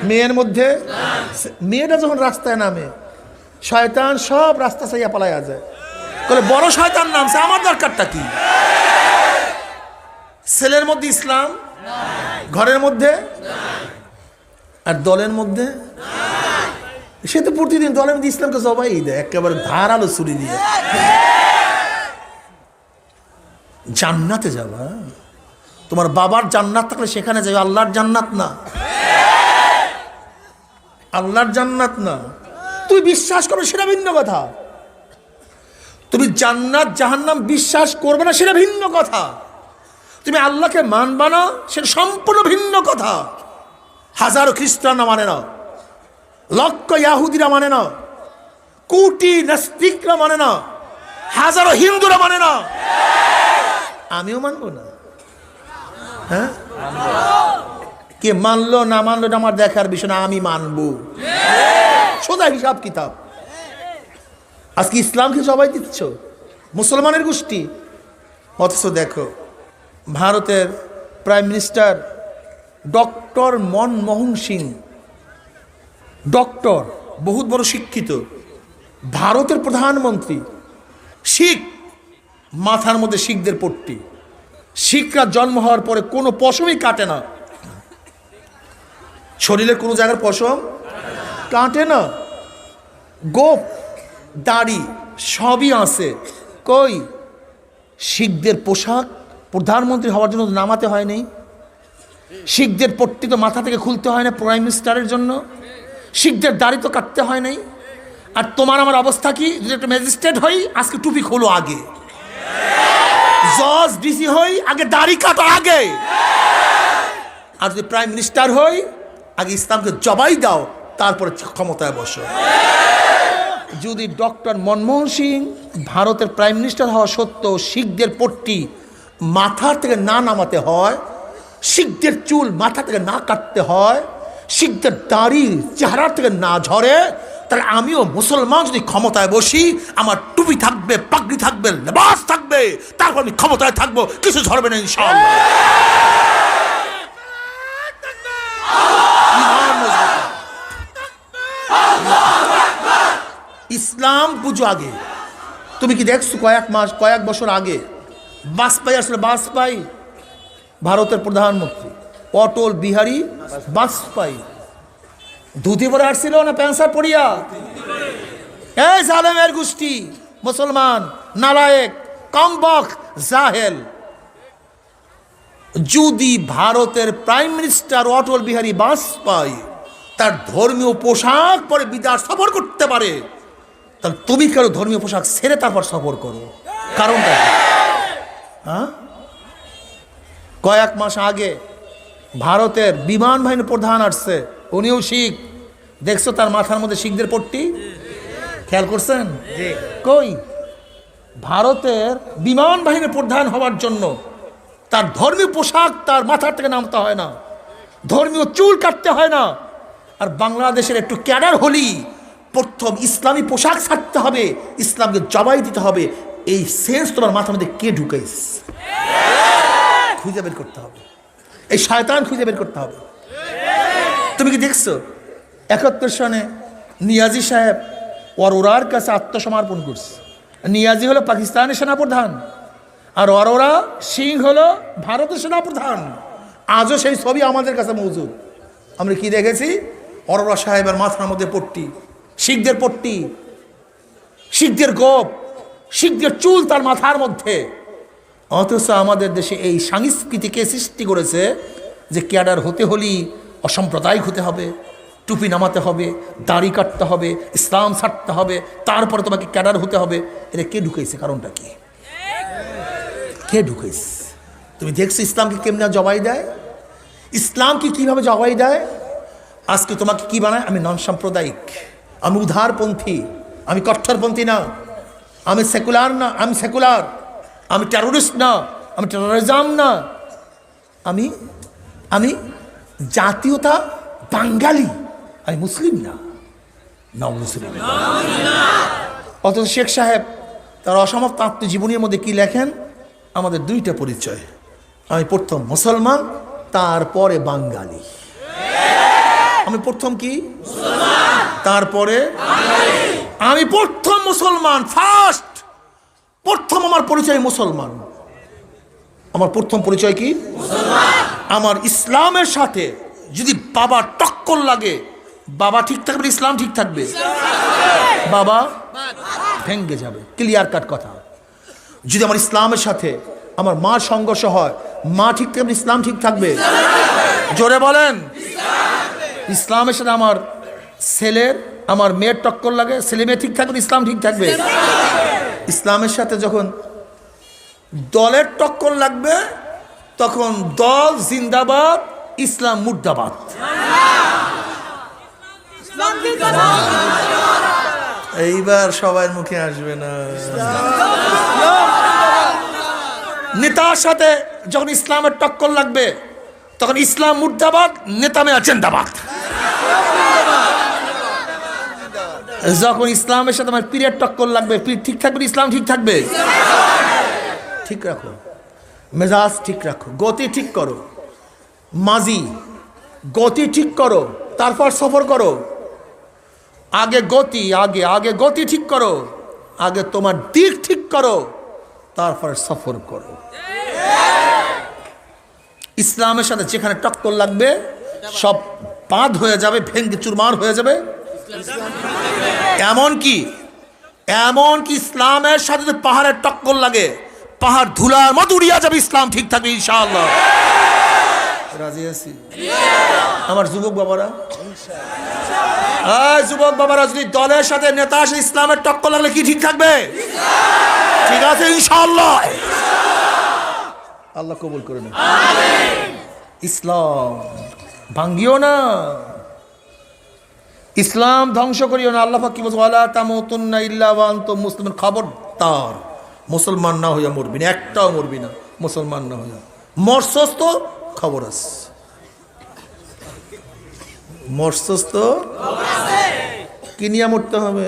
Speaker 1: মেয়ের মধ্যে, মেয়েটা যখন রাস্তায় নামে, শয়তান সব রাস্তা চাইয়া পালাইয়া যায়। বলে বড় শয়তান নামছে, আমার দরকারটা কি? ছেলের মধ্যে ইসলাম, ঘরের মধ্যে আর দলের মধ্যে। সে তো প্রতিদিন দলের মধ্যে ইসলামকে জবাই দেয়, একেবারে ধারালো ছুরি দিয়ে। জান্নাতে যাবা, তোমার বাবার জান্নাত থাকলে সেখানে যাবে, আল্লাহর জান্নাত না। আল্লাহর জান্নাত না। তুই বিশ্বাস করো সেটা ভিন্ন কথা, তুমি জান্নাত জাহান্নাম বিশ্বাস করবে না সেটা ভিন্ন কথা, তুমি আল্লাহকে মানবা না সেটা সম্পূর্ণ ভিন্ন কথা। হাজারো খ্রিস্টানরা মানে না, লক্ষ ইয়াহুদিরা মানে না, কোটি নাস্তিকরা মানে না, হাজারো হিন্দুরা মানে না, আমিও মানবো না। হ্যাঁ, কে মানলো না মানলো এটা আমার দেখার বিষয় না, আমি মানবো। সোজা হিসাব কিতাব। আজকে ইসলামকে জবাই দিচ্ছ, মুসলমানের গোষ্ঠী। অথচ দেখো ভারতের prime minister doctor Manmohan Singh, doctor, বহুত বড় শিক্ষিত, ভারতের প্রধানমন্ত্রী, শিখ, মাথার মধ্যে শিখদের পট্টি। শিখরা জন্ম হওয়ার পরে কোনো পশমই কাটে না, শরীরের কোনো জায়গার পশম কাটে না, গোপ দাড়ি সবই আছে। কই? শিখদের পোশাক প্রধানমন্ত্রী হওয়ার জন্য নামাতে হয় নাই, শিখদের পট্টি তো মাথা থেকে খুলতে হয় না প্রাইম মিনিস্টারের জন্য, শিখদের দাড়ি তো কাটতে হয় নাই। আর তোমার আমার অবস্থা কি? যদি একটা ম্যাজিস্ট্রেট হই, আজকে টুপি খোলো আগে, জজ ডিসি হই, আগে দাড়ি কাটো আগে। আর যদি প্রাইম মিনিস্টার হই, আগে ইসলামকে জবাই দাও, তারপরে ক্ষমতায় বসো। যদি ডক্টর মনমোহন সিং ভারতের প্রাইম মিনিস্টার হওয়া সত্ত্বেও শিখদের পট্টি মাথার থেকে না নামাতে হয়, শিখদের চুল মাথা থেকে না কাটতে হয়, শিখদের দাড়ি চেহারা থেকে না ঝরে, তাহলে আমিও মুসলমান যদি ক্ষমতায় বসি, আমার টুপি থাকবে, পাগড়ি থাকবে, লেবাস থাকবে, তারপর আমি ক্ষমতায় থাকবো, কিছু ঝরবে না ইনশাআল্লাহ। ইসলাম বুঝো আগে। তুমি কি দেখছো কয়েক মাস কয়েক বছর আগে বাজপেয়ী আসলে, বাজপেয়ী ভারতের প্রধানমন্ত্রী অটল বিহারী বাজপেয়ী ধুতি পরে আসছিল না প্যান্ট শার্ট পরিয়া? এই জালেমের গোষ্ঠী মুসলমান নালায়েক কমবক জাহেল, যদি ভারতের প্রাইম মিনিস্টার অটল বিহারী বাজপেয়ী তার ধর্মীয় পোশাক পরে বিদেশ সফর করতে পারে, তাহলে তুমি কেন ধর্মীয় পোশাক ছেড়ে তারপর সফর করো? কারণটা কি? হ্যাঁ, কয়েক মাস আগে ভারতের বিমান বাহিনীর প্রধান আসছে, উনিও শিখ। দেখছো তার মাথার মধ্যে শিখদের পট্টি? খেয়াল করছেন? কই ভারতের বিমান বাহিনীর প্রধান হওয়ার জন্য তার ধর্মীয় পোশাক তার মাথার থেকে নামতে হয় না, ধর্মীয় চুল কাটতে হয় না। আর বাংলাদেশের একটু ক্যাডার হলি প্রথম ইসলামী পোশাক ছাড়তে হবে, ইসলামকে জবাই দিতে হবে। এই সেন্স তোমার মাথার মধ্যে কে ঢুকাইস? খুঁজে বের করতে হবে, এই শয়তান খুঁজে বের করতে হবে। তুমি কি দেখছো 71 সনে নিয়াজি সাহেব অরোরার কাছে আত্মসমর্পণ করছে। নিয়াজি হলো পাকিস্তানের সেনাপ্রধান, আর অরোরা সিং হলো ভারতের সেনাপ্রধান। আজও সেই ছবি আমাদের কাছে মজুদ। আমরা কি দেখেছি? অরোরা সাহেবের মাথার মধ্যে পট্টি, শিখদের পট্টি, শিখদের গোপ, শিখদের চুল তার মাথার মধ্যে। অথচ আমাদের দেশে এই সংস্কৃতিকে সৃষ্টি করেছে যে ক্যাডার হতে হলেই অসাম্প্রদায়িক হতে হবে, টুপি নামাতে হবে, দাড়ি কাটতে হবে, ইসলাম ছাড়তে হবে, তারপরে তোমাকে ক্যাডার হতে হবে। এটা কে ঢুকাইছে? কারণটা কি? কে ঢুকাইছে? তুমি দেখছো ইসলামকে কেমনে জবাই দেয়? ইসলামকে কিভাবে জবাই দেয়? আজকে তোমাকে কি বানায়? আমি নন সাম্প্রদায়িক, আমি উদারপন্থী, আমি কট্টরপন্থী না, আমি সেকুলার না, আমি সেকুলার, আমি টেরোরিস্ট না, আমি টেরোরিজম না, আমি আমি জাতীয়তা বাঙালি, আমি মুসলিম না, মুসলিম। অথচ শেখ সাহেব তার অসমাপ্ত আত্মজীবনীর মধ্যে কি লেখেন? আমাদের দুইটা পরিচয়, আমি প্রথম মুসলমান, তারপরে বাঙালি। আমি প্রথম কি? তারপরে আমি প্রথম মুসলমান, ফার্স্ট, প্রথম আমার পরিচয় মুসলমান। আমার প্রথম পরিচয় কি? আমার ইসলামের সাথে যদি বাবা টক্কর লাগে, বাবা ঠিক থাকবে, ইসলাম ঠিক থাকবে, বাবা ভেঙ্গে যাবে। ক্লিয়ার কাট কথা। যদি আমার ইসলামের সাথে আমার মার সংঘর্ষ হয়, মা ঠিক থাকবে, ইসলাম ঠিক থাকবে। জোরে বলেন। ইসলামের সাথে আমার ছেলের, আমার মেয়ের টক্কর লাগে, ছেলে মেয়ে ঠিক থাকবে, ইসলাম ঠিক থাকবে। ইসলামের সাথে যখন দলের টক্কর লাগবে, তখন দল জিন্দাবাদ, ইসলাম মুর্দাবাদ। এইবার সবার মুখে আসবে না। নেতার সাথে যখন ইসলামের টক্কর লাগবে, তখন ইসলাম মুর্দাবাদ, নেতা মেয়া জিন্দাবাদ। যখন ইসলামের সাথে আমার পীরের টক্কর লাগবে, পীর ঠিক থাকবে, ইসলাম ঠিক থাকবে। ঠিক রাখো, মেজাজ ঠিক রাখো, গতি ঠিক করো, মাজি গতি ঠিক করো, তারপর সফর করো। আগে গতি, আগে আগে গতি ঠিক করো, আগে তোমার দিক ঠিক করো, তারপর সফর করো। ইসলামের সাথে যেখানে টক্কর লাগবে সব বাঁধ হয়ে যাবে, ভেঙ্গে চুরমার হয়ে যাবে। এমনকি ইসলামের সাথে যদি পাহাড়ের টক্কর লাগে, পাহাড় ধুলার মতো উড়িয়া যাবে, ইসলাম ঠিক থাকবে ইনশাআল্লাহ। রাজি আছি? আমার যুবক বাবারা, যুবক বাবারা, যদি দলের সাথে নেতা আসে ইসলামের টক্কর লাগলে কি ঠিক থাকবে? ঠিক আছে ইনশাআল্লাহ। আল্লাহ কবুল করে নেন। ইসলাম ভাঙ্গিও না, ইসলাম ধ্বংস করিও না। আল্লাহ পাক কি বলছে? ওয়ালা তামুতুন্না ইল্লা ওয়া আনতুম মুসলিমুন। খবরদার, মুসলমান না হইয়া মরবি না, একটাও মরবি না মুসলমান না হইয়া। মরছস তো খবর আছে, মরছস তো কি নিয়ে মরতে হবে?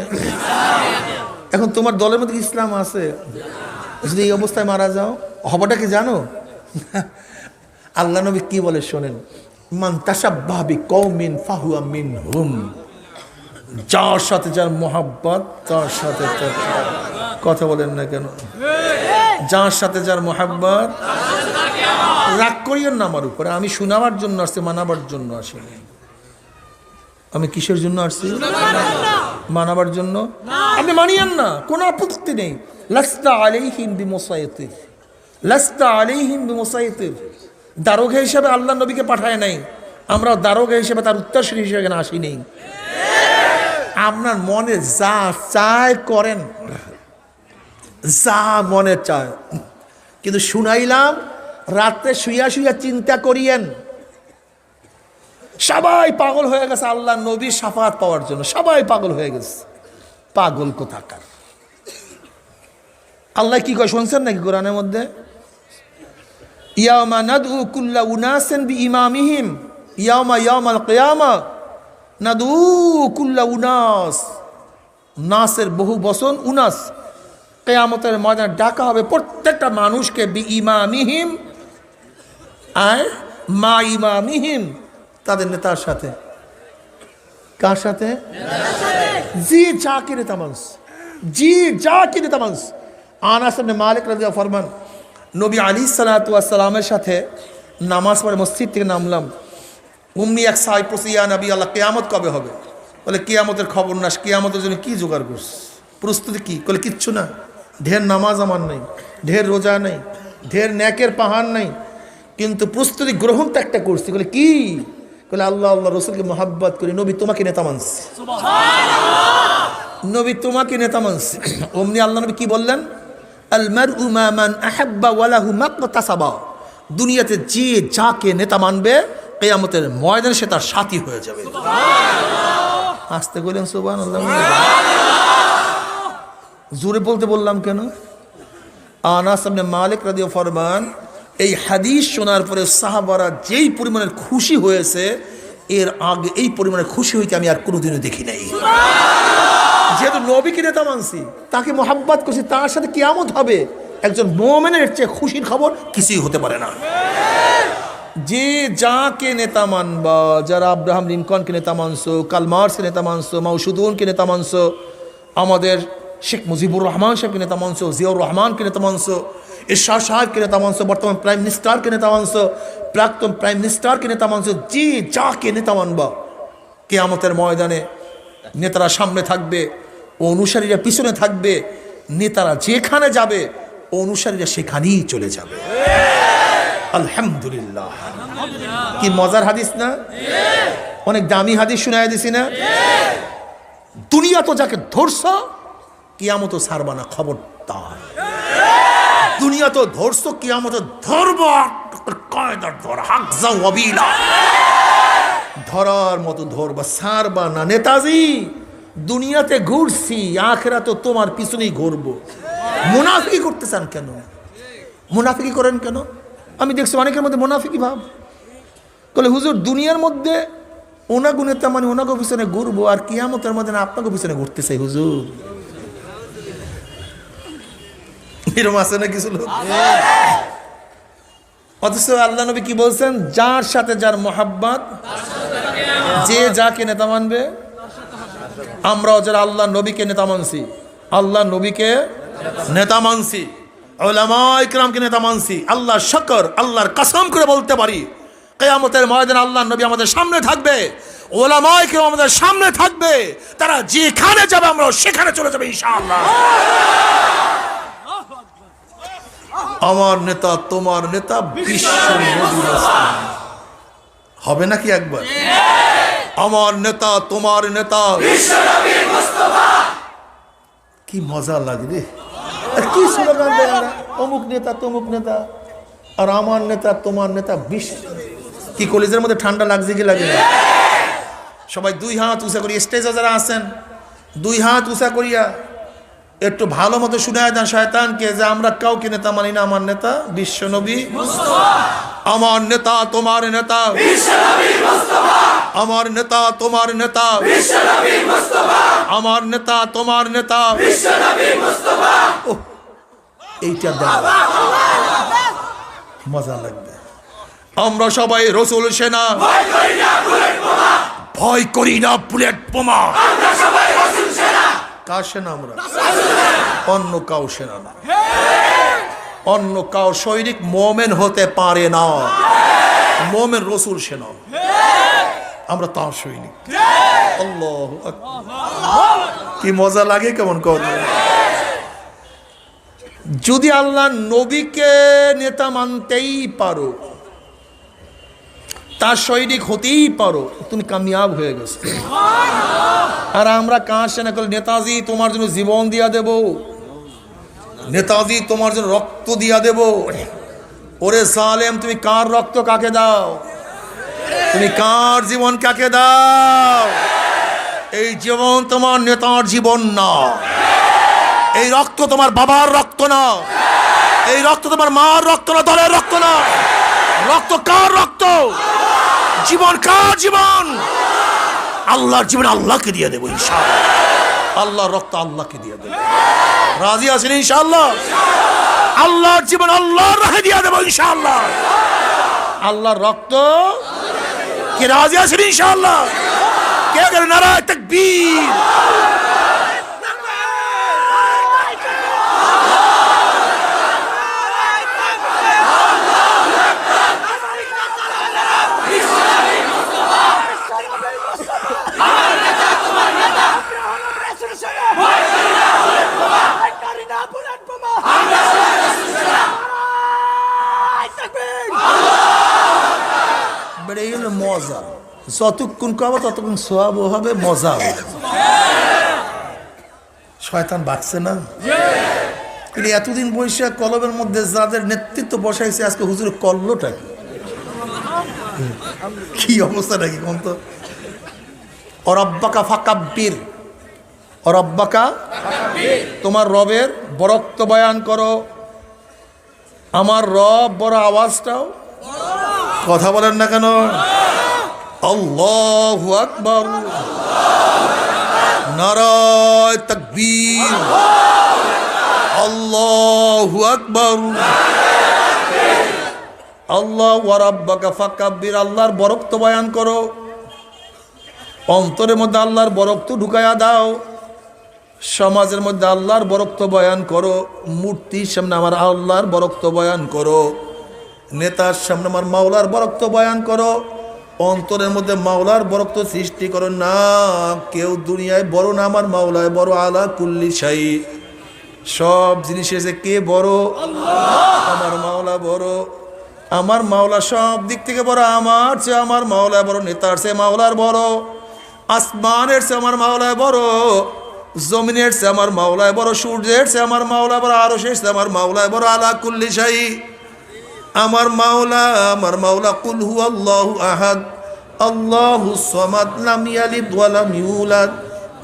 Speaker 1: এখন তোমার দলের মধ্যে ইসলাম আছে, যদি এই অবস্থায় মারা যাও, হবটা কি জানো? আল্লাহ নবী কি বলে শোনেন, মান তাশাব্বাহা বিকওমিন ফাহুয়া মিনহুম। যার সাথে যার মোহাব্বত, তার সাথে তার, কথা বলেন না কেন? যার সাথে যার মোহাব্বত। রাগ করিয়েন না আমার উপরে, আমি শোনাবার জন্য আসছি, মানাবার জন্য আসিনি। আমি কিসের জন্য আসছি? মানাবার জন্য। আপনি মানিয়েন না, কোনো আপত্তি নেই। লাস্তা আলাইহিম বিমুসাইতির, লাস্তা আলাইহিম বিমুসাইতির। দারোগা হিসেবে আল্লাহ নবীকে পাঠায় নাই, আমরা দারোগা হিসেবে তার উত্তরসূরি হিসেবে এখানে আসি নেই। আপনার মনে যা চায় করেন, যা মনে চায়, কিন্তু শুনাইলাম রাত্রে শুইয়া শুইয়া চিন্তা করিয়েন, সবাই পাগল হয়ে গেছে আল্লাহ নবীর শাফাত পাওয়ার জন্য, সবাই পাগল হয়ে গেছে। পাগল কোথাকার! আল্লাহ কি কয় শুনছেন নাকি কোরআনের মধ্যে? ইয়াওমা নাদউ কুল্লা উনাসিন বিইমামিহিম ইয়াউমাল কিয়ামা নাদউ কুল্লা উনাস। নাসের বহু বচন উনাস। কিয়ামতের ময়দানে ডাকা হবে প্রত্যেকটা মানুষকে বিইমামিহিম, আর মা ইমামিহিম, তাদের নেতার সাথে। কার সাথে? জি যাকে নেতা মানুষ, জি যাকে নেতা মানুষ। আনাস ইবনে মালিক রাদিয়াল্লাহু ফরমান, নবী আলাইহিসসালাতু ওয়াসসালামের সাথে নামাজ পড়ে মসজিদ থেকে নামলাম। উম্মি এক সাহেব পড়ছে, ইয়া নবী আল্লাহ, কিয়ামত কবে হবে? বলে কিয়ামতের খবর না, কিয়ামতের জন্য কি জোগাড় করছ, প্রস্তুতি কি? বলে কিচ্ছু না, ঢের নামাজ আমার নেই, ঢের রোজা নেই, ঢের নেকের পাহাড় নেই, কিন্তু প্রস্তুতি গ্রহণ তো একটা করছি। বলে কি? বলে আল্লাহ আল্লাহ রসুলকে মোহাব্বত করি, নবী তোমাকে নেতা মানছি, নবী তোমাকে নেতা মানছি। অমনি আল্লাহ নবী কি বললেন? আল মারউ মা মান আহাব্বা ওয়া লাহু মাকতাসাবা। দুনিয়াতে যে যাকে নেতা মানবে কিয়ামতের ময়দানে সে তার সাথী হয়ে যাবে। আস্তে বলেন সুবহানাল্লাহ। জোরে বলতে বললাম কেন? আনাস ইবনে মালিক রাদিয়াল্লাহু ফরমান, এই হাদিস শোনার পরে সাহাবারা যেই পরিমাণের খুশি হয়েছে, এর আগে এই পরিমাণের খুশি হইতে আমি আর কোনোদিনও দেখি নাই। যেহেতু নবীকে নেতা মানছি, তাকে মোহাব্বত করছি, তার সাথে কিয়ামত হবে, একজন মুমিনের চেয়ে খুশির খবর কিছুই হতে পারে না। যে যাকে নেতা মানবা, যারা আব্রাহাম লিঙ্কনকে নেতা মানছো, কার্ল মার্ক্সকে নেতা মানছো, মাও জেদুনকে নেতা মানছো, আমাদের শেখ মুজিবুর রহমান সাহেবকে নেতা মানছো, জিয়াউর রহমানকে নেতা মানছো, এরশাদ সাহেবকে নেতা মানছো, বর্তমান প্রাইম মিনিস্টারকে নেতা মানছো, প্রাক্তন প্রাইম মিনিস্টারকে নেতা মানছো, যে যাকে নেতা মানবা, কিয়ামতের ময়দানে নেতারা সামনে থাকবে, অনুসারীরা পিছনে থাকবে। নেতারা যেখানে যাবে অনুসারীরা সেখানেই চলে যাবে। আলহামদুলিল্লাহ, কি মজার হাদিস না? অনেক দামি হাদিস শুনাই দিছি না? দুনিয়া তো যাকে ধরছ, কিয়ামত ছাড়বা না, খবরদার। দুনিয়া তো ধরছ, কিয়ামত ধরব, কায়দার ধর, হাকজা ওয়াবিলা, ধরার মতো ধরবা, ছাড়বা না। নেতাজি, দুনিয়াতে ঘুরছি, আখিরাতে তো তোমার পিছনেই ঘুরবো। মুনাফিকি করতে চান কেন? মুনাফিকি করেন কেন? আমি দেখছি অনেকের মধ্যে মুনাফিকি ভাব। বলে হুজুর, দুনিয়ার মধ্যে ওনাগো নেতা মানে ওনাগো পিছনে ঘুরবো, আর কিয়ামতের মধ্যে না আপনাকে পিছনে ঘুরতে চাই হুজুর। এরকম আছে না কিছু লোক? অথচ আল্লাহ নবী কি বলছেন? যার সাথে যার মোহাব্বত, যে যাকে নেতা মানবে। আমরাও যারা আল্লাহ নবীকে নেতা মানছি, আল্লাহ নবীকে নেতা মানছি, উলামা ইকরামকে নেতা মানছি, আল্লাহ শুকর, আল্লাহর কসম করে বলতে পারি, কিয়ামতের ময়দানে আল্লাহ নবী আমাদের সামনে থাকবে, উলামা ইকরাম আমাদের সামনে থাকবে। তারা যেখানে যাবে আমরা সেখানে চলে যাবে ইনশাআল্লাহ। আমার নেতা, তোমার নেতা, বিশ্ব নবী হবে নাকি একবার? আমার নেতা, তোমার নেতা, বিশ্ব নবী মুস্তাফা। কি মজা লাগে রে! কি স্লোগান দেয় না, অমুক নেতা তমুক নেতা, আর আমার নেতা তোমার নেতা বিশ্ব। কি কলেজের মধ্যে ঠান্ডা লাগছে কি লাগে না? সবাই দুই হাত উঁচা করি, স্টেজে যারা আছেন দুই হাত উঁচা করিয়া একটু ভালো মতো শুনায় দেন শয়তানকে যে আমরা কাউকে নেতা মানি না, আমার নেতা বিশ্ব নবী মুস্তাফা। আমার নেতা তোমার নেতা বিশ্ব নবী মুস্তাফা। আমার নেতা তোমার নেতা বিশ্ব নবী মুস্তাফা। আমার নেতা তোমার নেতা বিশ্ব নবী মুস্তাফা। এইটা দাও, মজা লাগবে। আমরা সবাই রসুল সেনা, ভয় করি না বুলেট বোমা, ভয় করি না বুলেট বোমা। আমরা সবাই রসুল সেনা। কার সেনা? আমরা অন্য কাউ সেনা না। অন্য কাউ সৈনিক মোমেন হতে পারে না। মোমেন রসুল সেনা, আমরা তার সৈনিক। আল্লাহু আকবার, কি মজা লাগে কেমন কথা। যদি আল্লাহ নবীকে নেতা মানতেই পারো, তার সৈনিক হতেই পারো, তুমি কামিয়াব হয়ে গেছো। আর আমরা কার সেনা? করলে নেতাজি তোমার জন্য জীবন দিয়া দেব, নেতাজি তোমার জন্য রক্ত দিয়া দেব। ওরে সালেম, তুমি কার রক্ত কাকে দাও? তুমি কার জীবন কাকে দাও? এই জীবন তোমার নেতার জীবন না, এই রক্ত তোমার বাবার রক্ত না, এই রক্ত তোমার মার রক্ত না, দলের রক্ত না। রক্ত কার রক্ত? জীবন কার জীবন? আল্লাহর জীবন আল্লাহকে দিয়ে দেবো ইনশাআল্লাহ। আল্লাহর রক্ত আল্লাহকে দিয়ে দেবো। রাজি আছেন ইনশাআল্লাহ? আল্লাহর জীবন আল্লাহর রাহে দিয়ে দেবো ইনশাআল্লাহ। আল্লাহর রক্ত কে রাজি আছেন ইনশাআল্লাহ? কে করে নারায়ে তাকবীর। মজা যতক্ষণ খাবো ততক্ষণ সোয়াবও হবে, মজা হবে। শয়তান বাড়ছে না? কিন্তু এতদিন বৈশাখ কলমের মধ্যে যাদের নেতৃত্ব বসাইছে আজকে হুজুর করলোটা কি অবস্থা নাকি কোন তো? অরব্বাকা ফাকাব্বির, অরব্বাকা তোমার রবের বরত্ব বয়ান করো। আমার রব বড়, আওয়াজটাও কথা বলেন না কেন? আল্লাহু আকবার, নারায়ে তাকবীর, আল্লাহু আকবার। আল্লাহু রাব্বাকা ফাকাব্বির, আল্লাহর বরকত বয়ান করো। অন্তরের মধ্যে আল্লাহর বরকত ঢুকায়া দাও। সমাজের মধ্যে আল্লাহর বরকত বয়ান করো। মূর্তির সামনে আমার আল্লাহর বরকত বয়ান করো। নেতার সামনে আমার মাওলার বরকত বয়ান করো। অন্তরের মধ্যে মাওলার বরকত সৃষ্টি করো। না কেউ দুনিয়ায় বড় না, আমার মাওলায় বড়। আলা কুল্লি শাই, সব জিনিস এসে কে বড়? আমার মাওলা বড়। আমার মাওলা সব দিক থেকে বড়। আমার চেয়ে আমার মাওলা বড়, নেতার চেয়ে মাওলার বড়, আসমানের চেয়ে আমার মাওলায় বড়, জমিনের চেয়ে আমার মাওলায় বড়, সূর্যের চেয়ে আমার মাওলা বড়, আরশের চেয়ে আমার মাওলায় বড়। আলা কুল্লি শাই, আমার মাওলা কুল হুয়াল্লাহু আহাদ আল্লাহুস সামাদ লাম ইয়ালিদ ওয়া লাম ইউলাদ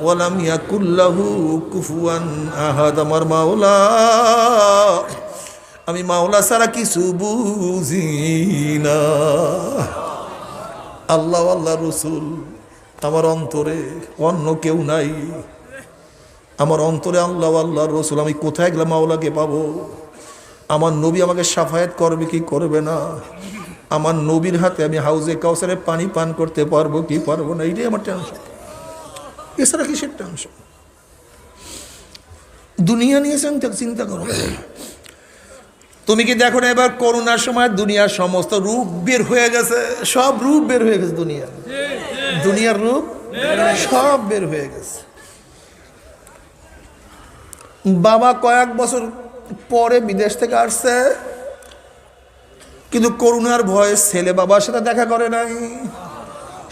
Speaker 1: ওয়া লাম ইয়াকুল লাহু কুফুয়ান আহাদ। আমার মাওলা, আমি মাওলা ছাড়া কিছু বুঝি না। আল্লাহ আল্লাহ রসুল আমার অন্তরে, অন্য কেউ নাই। আমার অন্তরে আল্লাহ আল্লাহ রসুল। আমি কোথায় গেলে মাওলাকে পাবো? আমার নবী আমাকে সাফায়াত করবে কি করবে না? আমার নবীর হাতে আমি হাউজে কাউসারে পানি পান করতে পারবো কি পারবো না? এইটাই আমার টেনশন, এছাড়া কিসের টেনশন? দুনিয়া নিয়ে চিন্তা করো। তুমি কি দেখো না এবার করোনার সময় দুনিয়ার সমস্ত রূপ বের হয়ে গেছে, সব রূপ বের হয়ে গেছে। দুনিয়ার রূপ সব বের হয়ে গেছে। বাবা কয়েক বছর পরে বিদেশ থেকে আসছে, কিন্তু করোনার ভয়ে ছেলে বাবার সাথে দেখা করে নাই।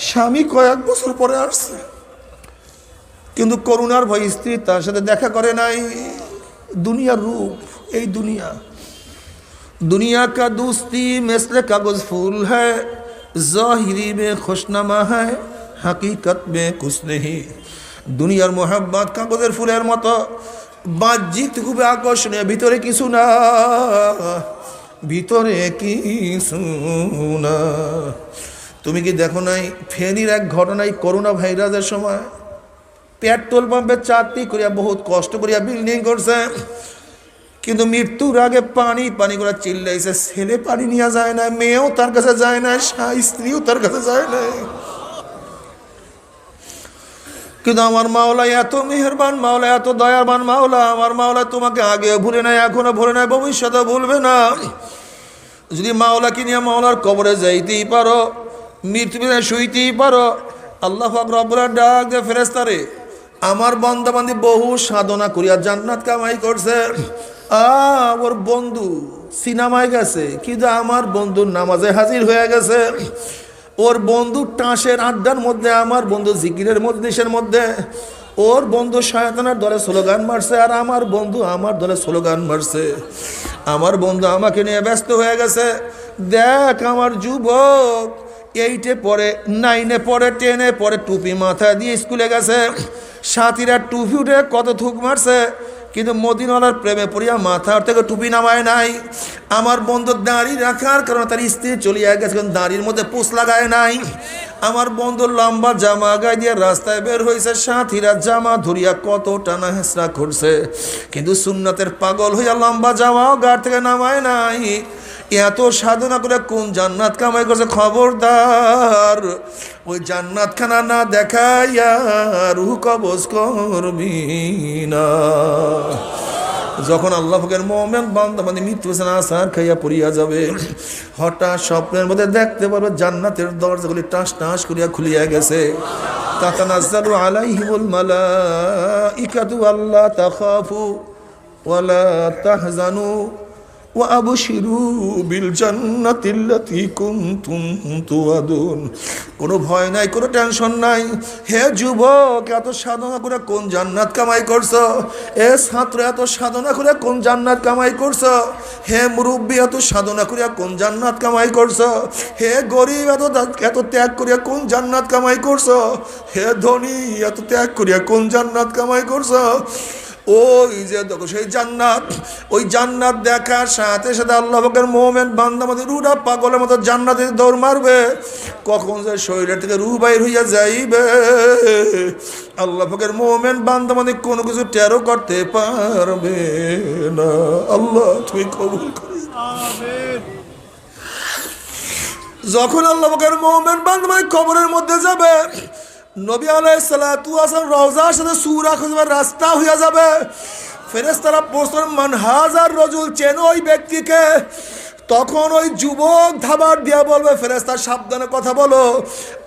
Speaker 1: স্বামী কয়েক বছর পরে আসছে, কিন্তু করোনার ভয়ে স্ত্রী তার সাথে দেখা করে নাই। দুনিয়ার রূপ এই দুনিয়া। दुनिया का दोस्ती मिसल कागज फूल है, ज़ाहिरी में खुशनमा है, हकीकत में कुछ नहीं। দুনিয়ার মোহাব্বত কাগজের ফুলের মতো, বাহ্যিক খুবই আকর্ষণীয়, ভিতরে কিছু না, ভিতরে কিছু না। তুমি কি দেখো নাই ফেনীর এক ঘটনায় করোনা ভাইরাসের সময় পেট্রোল পাম্পে চাকরি করিয়া বহুত কষ্ট করিয়া বিল্ডিং করছে, কিন্তু মৃত্যুর আগে পানি পানি করে চিল্লাইছে। ছেলে পানি নিয়ে যায় না, মেয়েও তার কাছে যায় না, স্ত্রীও তার কাছে যায় না। কিন্তু আমার মাওলা এত মেহেরবান মাওলা, এত দয়াবান মাওলা। আমার মাওলা তোমাকে আগে ভুলে নাই, এখনো ভুলে নাই, ভবিষ্যতে ভুলবে না। যদি মাওলাকে নিয়ে মাওলার কবরে যাইতেই পারো, মৃত্যু শুইতেই পারো, আল্লাহ পাক রব্বুল আলামিন ডাক দে ফেরেশতারে, আমার বান্দা বান্দি বহু সাধনা করিয়া জান্নাত কামাই করছে, ওর বন্ধু সিনেমায় গেছে, কিন্তু আমার বন্ধুর নামাজে হাজির হয়ে গেছে। ওর বন্ধু টাঁসের আড্ডার মধ্যে, আমার বন্ধু জিকিরের মজলিসের মধ্যে। ওর বন্ধু শয়তানের দলে স্লোগান মারছে, আর আমার বন্ধু আমার দলে স্লোগান মারছে। আমার বন্ধু আমাকে নিয়ে ব্যস্ত হয়ে গেছে। দেখ আমার যুবক, 8-এ পড়ে, 9-এ পড়ে, 10-এ পড়ে, টুপি মাথায় দিয়ে স্কুলে গেছে। সাথীরা টুপি উঠে কত থুক মারছে, কিন্তু মদিনাওয়ালার প্রেমে পড়িয়া মাথার থেকে টুপি নামায় নাই। আমার বন্ধু দাড়ি রাখার কারণে তার স্ত্রী চলিয়া গেছে, কারণ দাড়ির মধ্যে পোষ লাগায় নাই। আমার বন্ধু লম্বা জামা গায়ে দিয়ে রাস্তায় বের হয়েছে, সাথীরা জামা ধরিয়া কত টানা হেঁচড়া করছে, কিন্তু সুন্নতের পাগল হইয়া লম্বা জামাও গা থেকে নামায় নাই। এত সাধনা করে কোন জান্নাত কামাই করছে, খবরদার ওই জান্নাত খানা না দেখাইয়া রুহ কবজ করবি না। যখন আল্লাহ পাকের মুমিন বান্দা মানে মৃত্যু আসার খাইয়া পড়িয়া যাবে, হঠাৎ স্বপ্নের মধ্যে দেখতে পারবে জান্নাতের দরজাগুলি টাস টাস করিয়া খুলিয়া গেছে। তাতানাজ্জালু আলাইহিমুল মালাইকাতু আল্লা তাখাফু ওয়ালা তাহজানু ওয়া আবশিরু বিল জান্নাতিল্লাতী কুনতুম তুআদুন। কোনো ভয় নাই, কোনো টেনশন নাই। হে যুবক, এত সাধনা করে কোন জান্নাত কামাই করছো? এ ছাত্র, এত সাধনা করে কোন জান্নাত কামাই করছো? হে মুরব্বী, এত সাধনা করিয়া কোন জান্নাত কামাই করছো? হে গরিব, এত ত্যাগ করিয়া কোন জান্নাত কামাই করছো? হে ধনী, এত ত্যাগ করিয়া কোন জান্নাত কামাই করছো? ওই যে দেখো সেই জান্নাত, ওই জান্নাত দেখার সাথে সাথে আল্লাহ পাকের মুমিন বান্দা মধ্যে রুহটা পাগলের মতো জান্নাতে দৌড় মারবে। কখন যে শরীরের থেকে রুহ বাইর হইয়া যাইবে, আল্লাহ পাকের মুমিন বান্দা মধ্যে কোনো কিছু টেরও করতে পারবে না। আল্লাহ তুমি কবুল করো। যখন আল্লাহ পাকের মুমিন বান্দা মধ্যে কবরের মধ্যে যাবে, নবী আলাইহিস সালাতু ওয়াস সালাম রওজার সাথে সূরা খুঁজবার রাস্তা হইয়া যাবে। ফেরেশতারা প্রশ্ন মান হাজার রাজুল, চেনো ওই ব্যক্তিকে? তখন ওই যুবক ধাবার দিয়া বলবে, ফেরেশতা সাবধানে কথা বলো,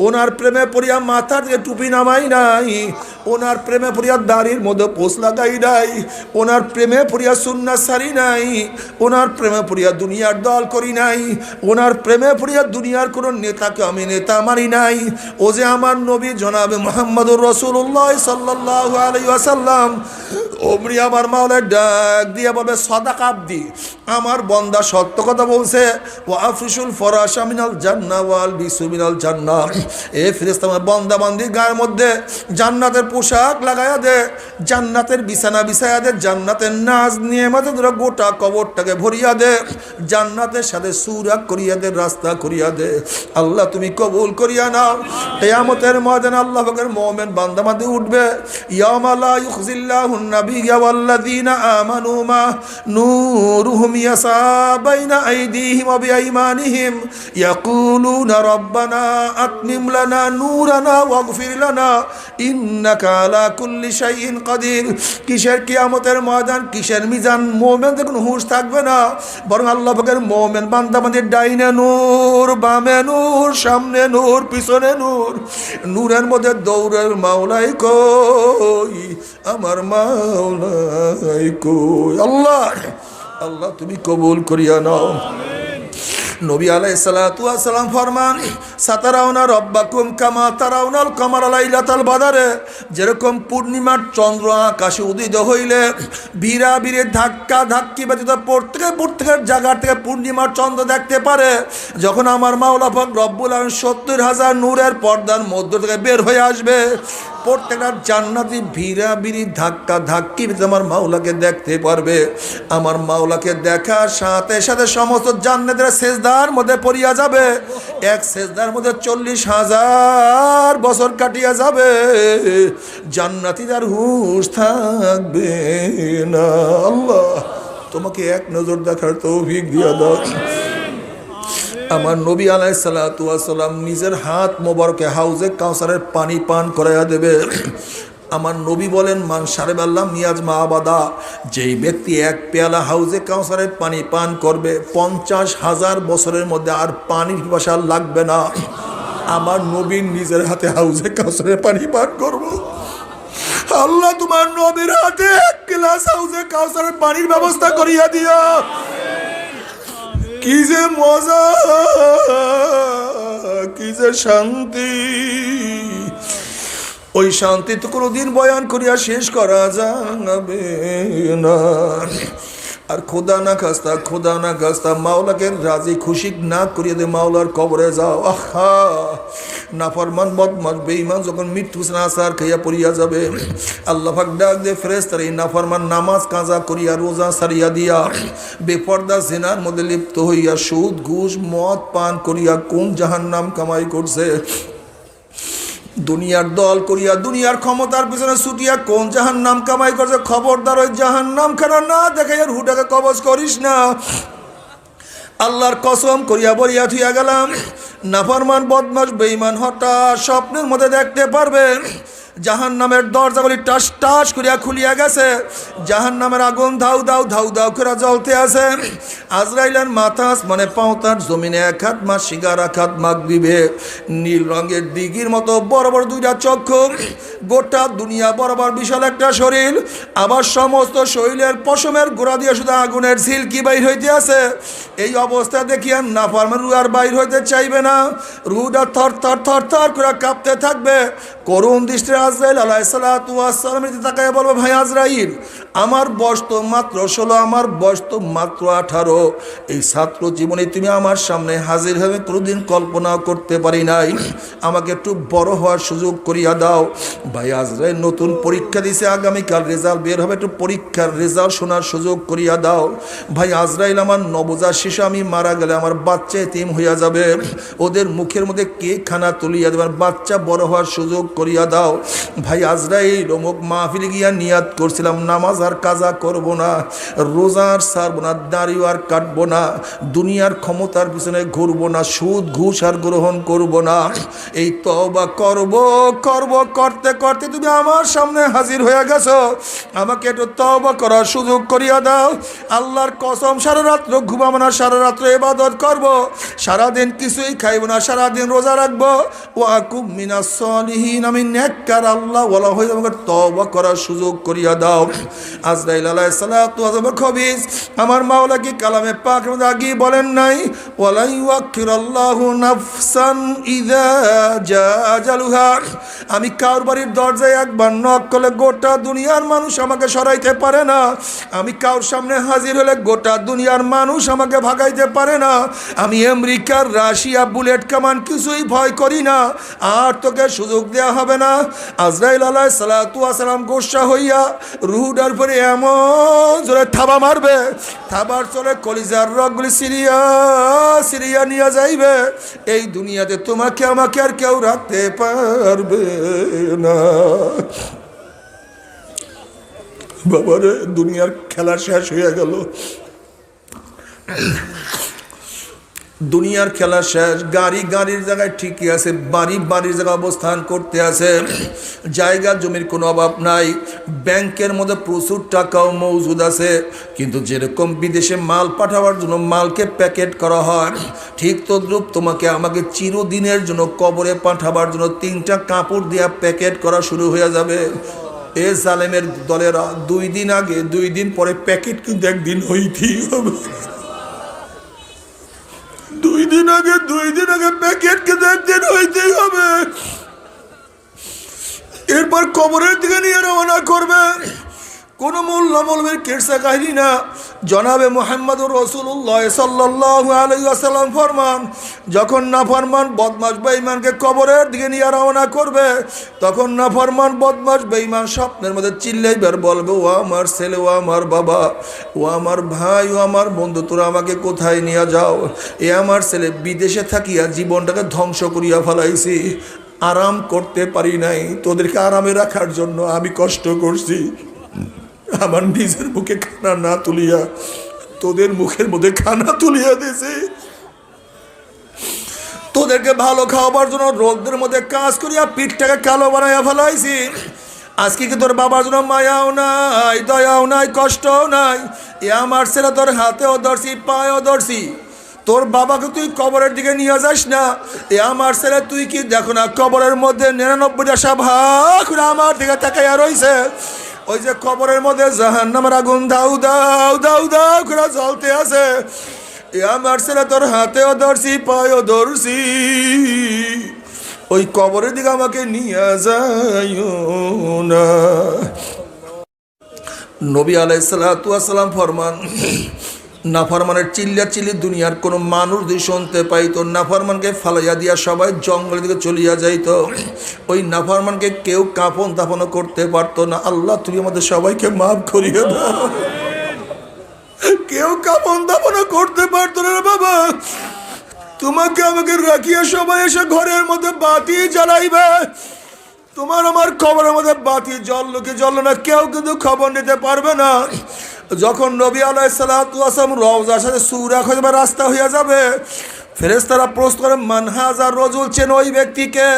Speaker 1: ওনার প্রেমে পড়িয়া মাথা থেকে টুপি নামাই নাই, ওনার প্রেমে পড়িয়া দাড়ির মধ্যে পোষ লাগাই নাই, ওনার প্রেমে পড়িয়া সুন্নাত সারি নাই, ওনার প্রেমে পড়িয়া দুনিয়ার দল করি নাই, ওনার প্রেমে পড়িয়া দুনিয়ার কোনো নেতাকে আমি নেতা মারি নাই। ও যে আমার নবী জনাবে মুহাম্মদুর রাসূলুল্লাহ সাল্লাল্লাহু আলাইহি ওয়াসাল্লাম। ওমরি আমার মাওলা ডাক দিয়া বলবে, সাদাকা আবদি, আমার বান্দা সত্য কথা বলছে। ওয়া আফরিশুল ফরাশা মিনাল জান্নাহ ওয়াল বিসু মিনাল জান্নাহ। এ ফেরেশতা আমার বান্দা বান্দির গায়ের মধ্যে জান্নাতের পোশাক লাগায়া দে, জান্নাতের বিছানা বিছায়া দে, জান্নাতের নাজ নিয়ামতে ধরে গোটা কবরটাকে ভরিয়া দে, জান্নাতের সাথে সুরাগ করিয়া দে, রাস্তা করিয়া দে। আল্লাহ তুমি কবুল করিয়া নাও। কিয়ামতের ময়দানে আল্লাহ পাকের মুমিন বান্দা বান্দি উঠবে, ইয়াউমা লা ইউখজিল্লাহুন নাবিয়্যা ওয়াল্লাযীনা আমানু মা নূরুহুম ইয়াসা বাইনা আইদিহিম ওয়া বিআইমানিহিম ইয়াকুলুনা রাব্বানা আতমিম লানা নূরানা ওয়াগফির লানা ইন্নাকা আলা কুল্লি শাইইন কাদির। কিসের কিয়ামতের ময়দান, কিসের মিজান? মুমিনদের কোনো হুঁশ থাকবে না, বরং আল্লাহ পাকের মুমিন বান্দা বান্দির ডাইনে নূর, বামে নূর, সামনে নূর, পিছনে নূর। নূরের মধ্যে দৌড়ের মাওলাই কই, আমার মাওলাই কই। আল্লাহ আল্লাহ তুমি কবুল করিয়া নাও। নবী আলাইহিস সালাতু ওয়াস সালাম ফরমান, সাতারাউনা রব্বাকুম কামা তারাউনাল কামারা লাইলাতাল বাদরে। যেরকম পূর্ণিমার চন্দ্র আকাশে উদিত হইলে বীরা বীরের ধাক্কা ধাক্কি ব্যতীত প্রত্যেকের জায়গা থেকে পূর্ণিমার চন্দ্র দেখতে পারে, যখন আমার মাওলা পাক রব্বুল আলামিন 70,000 নূরের পর্দার মধ্য থেকে বের হয়ে আসবে, প্রত্যেকটা জান্নাতি ভিড়া বিড়ি ধাক্কা ধাক্কি আমার মাওলাকে দেখতে পারবে। আমার মাওলাকে দেখার সাথে সাথে সমস্ত জান্নাতের সেজদার মধ্যে পড়িয়া যাবে। এক সেজদার মধ্যে 40,000 বছর কাটিয়া যাবে, জান্নাতীদের হুঁশ থাকবে না। আল্লাহ তোমাকে এক নজর দেখার তৌফিক দিয়া দাও। আমার নবী আলাইহিস সালাতু ওয়াস সালাম নিজের হাত মোবারকে হাউজে কাউসারের পানি পান করাইয়া দেবে। আমার নবী বলেন, মান শারিবাল্লাহ মিয়াজ মাবাদা, যেই ব্যক্তি এক পেয়ালা হাউজে কাউসারের পানি পান করবে 50,000 বছরের মধ্যে আর পানির পিপাসা লাগবে না। আমার নবী নিজের হাতে হাউজে কাউসারের পানি পান করব। আল্লাহ তোমার নবীর হাতে এক গ্লাস হাউজে কাউসারের পানির ব্যবস্থা করিয়া দিও। কি যে মজা, কি যে শান্তি, ওই শান্তি তো কোনোদিন বয়ান করিয়া শেষ করা যাবে না। আর খোদা না খাস্তা মাওলাকে রাজি খুশি না করিয়ে দে মাওলার কবরে যাও। আহা, নাফরমান বদমাশ বেঈমান যখন মৃত্যু আসার খাইয়া পড়িয়া যাবে, আল্লাহ পাক ডাক দে ফেরেশতারা এই নাফরমান নামাজ কাজা করিয়া রোজা সারিয়া দিয়া বেপর্দা জিনার মধ্যে লিপ্ত হইয়া সুদ ঘুষ মদ পান করিয়া কোন জাহান্নাম কামাই করছে, দুনিয়ার দল করিয়া দুনিয়ার ক্ষমতার পিছনে ছুটিয়া কোন জাহান্নাম কামাই করছে, খবরদার ওই জাহান্নাম খানা না দেখে আর হুটাকে কবজ করিস না। আল্লাহর কসম করিয়া বলিয়া থুইয়া গেলাম, নাফরমান বদমাশ বেঈমান হঠাৎ স্বপ্নের মধ্যে দেখতে পারবে জাহান্নামের দরজাগুলি টাস টাস করিয়া খুলিয়া গেছে, জাহান্নামের আগুন ধাউ দাউ ধাউ দাউ করে জ্বলতে আছে। আজরাইলের মাথা মানে পাঁওতার জমিনে এক হাত মাস শিগার এক হাত মাগ দিবে, নীল রঙের দিঘির মতো বড় বড় দুইটা চক্ষু, গোটা দুনিয়া বরাবর বিশাল একটা শরীর, আবার সমস্ত শরীরের পশমের গোড়া দিয়ে শুধু আগুনের ঝিলকি বাইর হইতে আছে। এই অবস্থা দেখিয়া নাফরমান রু আর বাইর হইতে চাইবে না, রুটা থর থর থর থর করে কাঁপতে থাকবে। করুণ দৃষ্টি আজরাইল আলাইহিস সালাতু ওয়াস সালামের দিকে তাকায় বলবে, ভাই আজরাইল, আমার বয়স তো মাত্র 16, আমার বয়স তো মাত্র 18, এই ছাত্র জীবনে তুমি আমার সামনে হাজির হবে কোনোদিন কল্পনাও করতে পারি নাই, আমাকে একটু বড় হওয়ার সুযোগ করিয়া দাও। ভাই আজরাইল নতুন পরীক্ষা দিছে, আগামীকাল রেজাল্ট বের হবে, একটু পরীক্ষার রেজাল্ট শোনার সুযোগ করিয়া দাও। ভাই আজরাইল, আমার নবজাত শিশু আমি মারা গেলে আমার বাচ্চা এতিম হইয়া যাবে, ওদের মুখের মধ্যে কে খানা তুলিয়া দেবে, বাচ্চা বড় হওয়ার সুযোগ করিয়া দাও। ভাই আজরাইল, অমুক মাহফিলে গিয়া নিয়াত করছিলাম নামাজ আর কাজা করব না, রোজা আর ছাড়বো না, দাড়ি আর কাটবো না, দুনিয়ার ক্ষমতার পিছনে ঘুরবো না, সুদ ঘুষ আর গ্রহণ করব না, এই তওবা করব করব করতে করতে তুমি আমার সামনে হাজির হয়ে গেছো, আমাকে একটু তওবা করার সুযোগ করিয়া দাও। আল্লাহর কসম, সারা রাত্র ঘুমাবো না, সারা রাত্র ইবাদত করব, সারাদিন কিছুই খাইব না, সারাদিন রোজা রাখবো, ওয়াকুম মিনাস সলিহিন, আমি নেককার আল্লাহ ওয়ালা হয়ে আমাকে তওবা করার সুযোগ করিয়া দাও। আজরাইল আলাইহিস সালাতু ওয়াস সালাম খবিস, আমার মাওলা কি কালামে পাকের মধ্যে আগে বলেন নাই, ওয়ালা ইউআখিরুল্লাহু নাফসান ইযা জা আজালুহা, আমি কার বাড়ির দরজায় একবার নক করলে গোটা দুনিয়ার মানুষ আমাকে সরাইতে পারে না, আমি কার সামনে হাজির হলে গোটা দুনিয়ার মানুষ আমাকে ভাগাইতে পারে না, আমি আমেরিকার রাশিয়া বুলেট কামান কিছুই ভয় করি না, আর তোকে সুযোগ দেয়া হবে না। আজরাইল আলাইহিস সালাতু ওয়াস সালাম গোসা হইয়া রুহুটার পরে এমন জোরে থাবা মারবে, থাবার চলে কলিজার রগগুলি সিরিয়া সিরিয়া নিয়ে যাইবে, এই দুনিয়াতে তোমাকে আমাকে আর কেউ রাখতে পারবে না। বাবারে, দুনিয়ার খেলা শেষ হয়ে গেল, দুনিয়ার খেলা শেষ। গাড়ি গাড়ির জায়গায় ঠিকই আছে, বাড়ি বাড়ির জায়গায় অবস্থান করতে আছে, জায়গা জমির কোনো অভাব নাই, ব্যাংকের মধ্যে প্রচুর টাকাও মজুদ আছে, কিন্তু যেরকম বিদেশে মাল পাঠাবার জন্য মালকে প্যাকেট করা হয়, ঠিক তদ্রূপ তোমাকে আমাকে চিরদিনের জন্য কবরে পাঠাবার জন্য 3টা কাপড় দিয়া প্যাকেট করা শুরু হয়ে যাবে। এ জালেমের দলেরা 2 দিন আগে 2 দিন পরে প্যাকেট কিন্তু একদিন হইতেই হবে, 2 দিন আগে প্যাকেট কিন্তু একদিন হইতেই হবে। এরপর কবরের দিকে নিয়ে রওনা করবে, কোনো মোল্লা মৌলবীর কেরসা কাহিনী না। জনাবে মুহাম্মদুর রাসূলুল্লাহ সাল্লাল্লাহু আলাইহি ওয়াসাল্লাম ফরমান, যখন নাফরমান বদমাশ বেঈমানকে কবরের দিকে নিয়ে রওনা করবে, তখন নাফরমান বদমাশ বেঈমান স্বপ্নের মধ্যে চিল্লাইবে আর বলবে, ও আমার ছেলে, ও আমার বাবা, ও আমার ভাই, ও আমার বন্ধু, তোরা আমাকে কোথায় নিয়ে যাও? এ আমার ছেলে বিদেশে থাকিয়া জীবনটাকে ধ্বংস করিয়া ফেলাইছি, আরাম করতে পারি নাই, তোদেরকে আরামে রাখার জন্য আমি কষ্ট করছি, আমার নিজের মুখে খানা না তুলিয়া তোদের মুখের মধ্যে খানা তুলিয়া দিয়েছে, তোদেরকে ভালো খাওয়াবার জন্য রোগদের মধ্যে কাজ করিয়া পিঠটাকে কালো বানাইয়া ফেলাইছি। আজকে কি তোর বাবার জন্য মায়াও নাই, দয়াও নাই, কষ্টও নাই? এ আমার ছেলে তোর হাতেও ধরছি, পায়েও ধরছি, তোর বাবাকে তুই কবরের দিকে নিয়ে যাস না। এ আমার ছেলে, তুই কি দেখো না কবরের মধ্যে 99টা সাভা করে আমার দিকে তাকাইয়া রইছে, ওই যে কবরের মধ্যে জাহান্নামের আগুন দাউ দাউ দাউ দাউ করে জ্বলতে আছে। এ আমার ছেলে, তোর হাতেও ধরছি, পায়েও ধরছি, ওই কবরের দিকে আমাকে নিয়ে যাইও না। নবী আলাইহিস সালাতু ওয়াস সালাম ফরমান, নাফরমানের চিল্লা চিল্লি দুনিয়ার কোনো মানুষ যদি শুনতে পাইতো, নাফরমানকে ফালাইয়া দিয়া সবাই জঙ্গলের দিকে চলিয়া যাইত। ওই নাফরমানকে কেউ কাফন দাফনও করতে পারতো না। আল্লাহ তুমি আমাদের সবাইকে মাফ করিয়ে দাও। কেউ কাফন দাফনও করতে পারতো না রে বাবা। তোমাকে আমাকে রাখিয়া সবাই এসে ঘরের মধ্যে বাতি জ্বালাইবে, তোমার আমার খবরের মধ্যে বাতি জ্বললো কি জ্বললো না কেউ কিন্তু খবর নিতে পারবে না। যখন নবী আলাইহিস সালাতু ওয়াস সালাম রওজার সাথে সূরা খজবা রাস্তা হইয়া যাবে, ফেরেশতারা প্রশ্ন করে মান হাযা রাজুল, চেন ওই ব্যক্তিকে?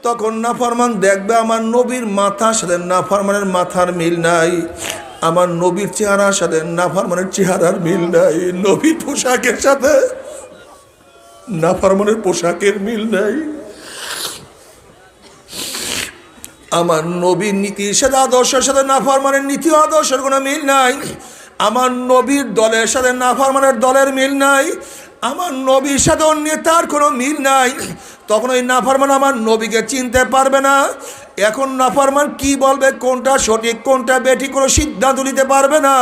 Speaker 1: তখন নাফরমান দেখবে আমার নবীর মাথার সাথে নাফরমানের মাথার মিল নাই, আমার নবীর চেহারার সাথে নাফরমানের চেহারার মিল নাই, নবীর পোশাকের সাথে নাফরমানের পোশাকের মিল নাই, আমার নবীর নীতির সাথে আদর্শের সাথে নাফরমানের নীতি আদর্শের কোনো মিল নাই, আমার নবীর দলের সাথে নাফরমানের দলের মিল নাই, আমার নবীর সাথে নেতার কোনো মিল নাই। তখন ওই নাফরমান আমার নবীকে চিনতে পারবে না। এখন নাফরমান কি বলবে, কোনটা সঠিক কোনটা বেঠিক কোনো সিদ্ধান্ত নিতে পারবে না।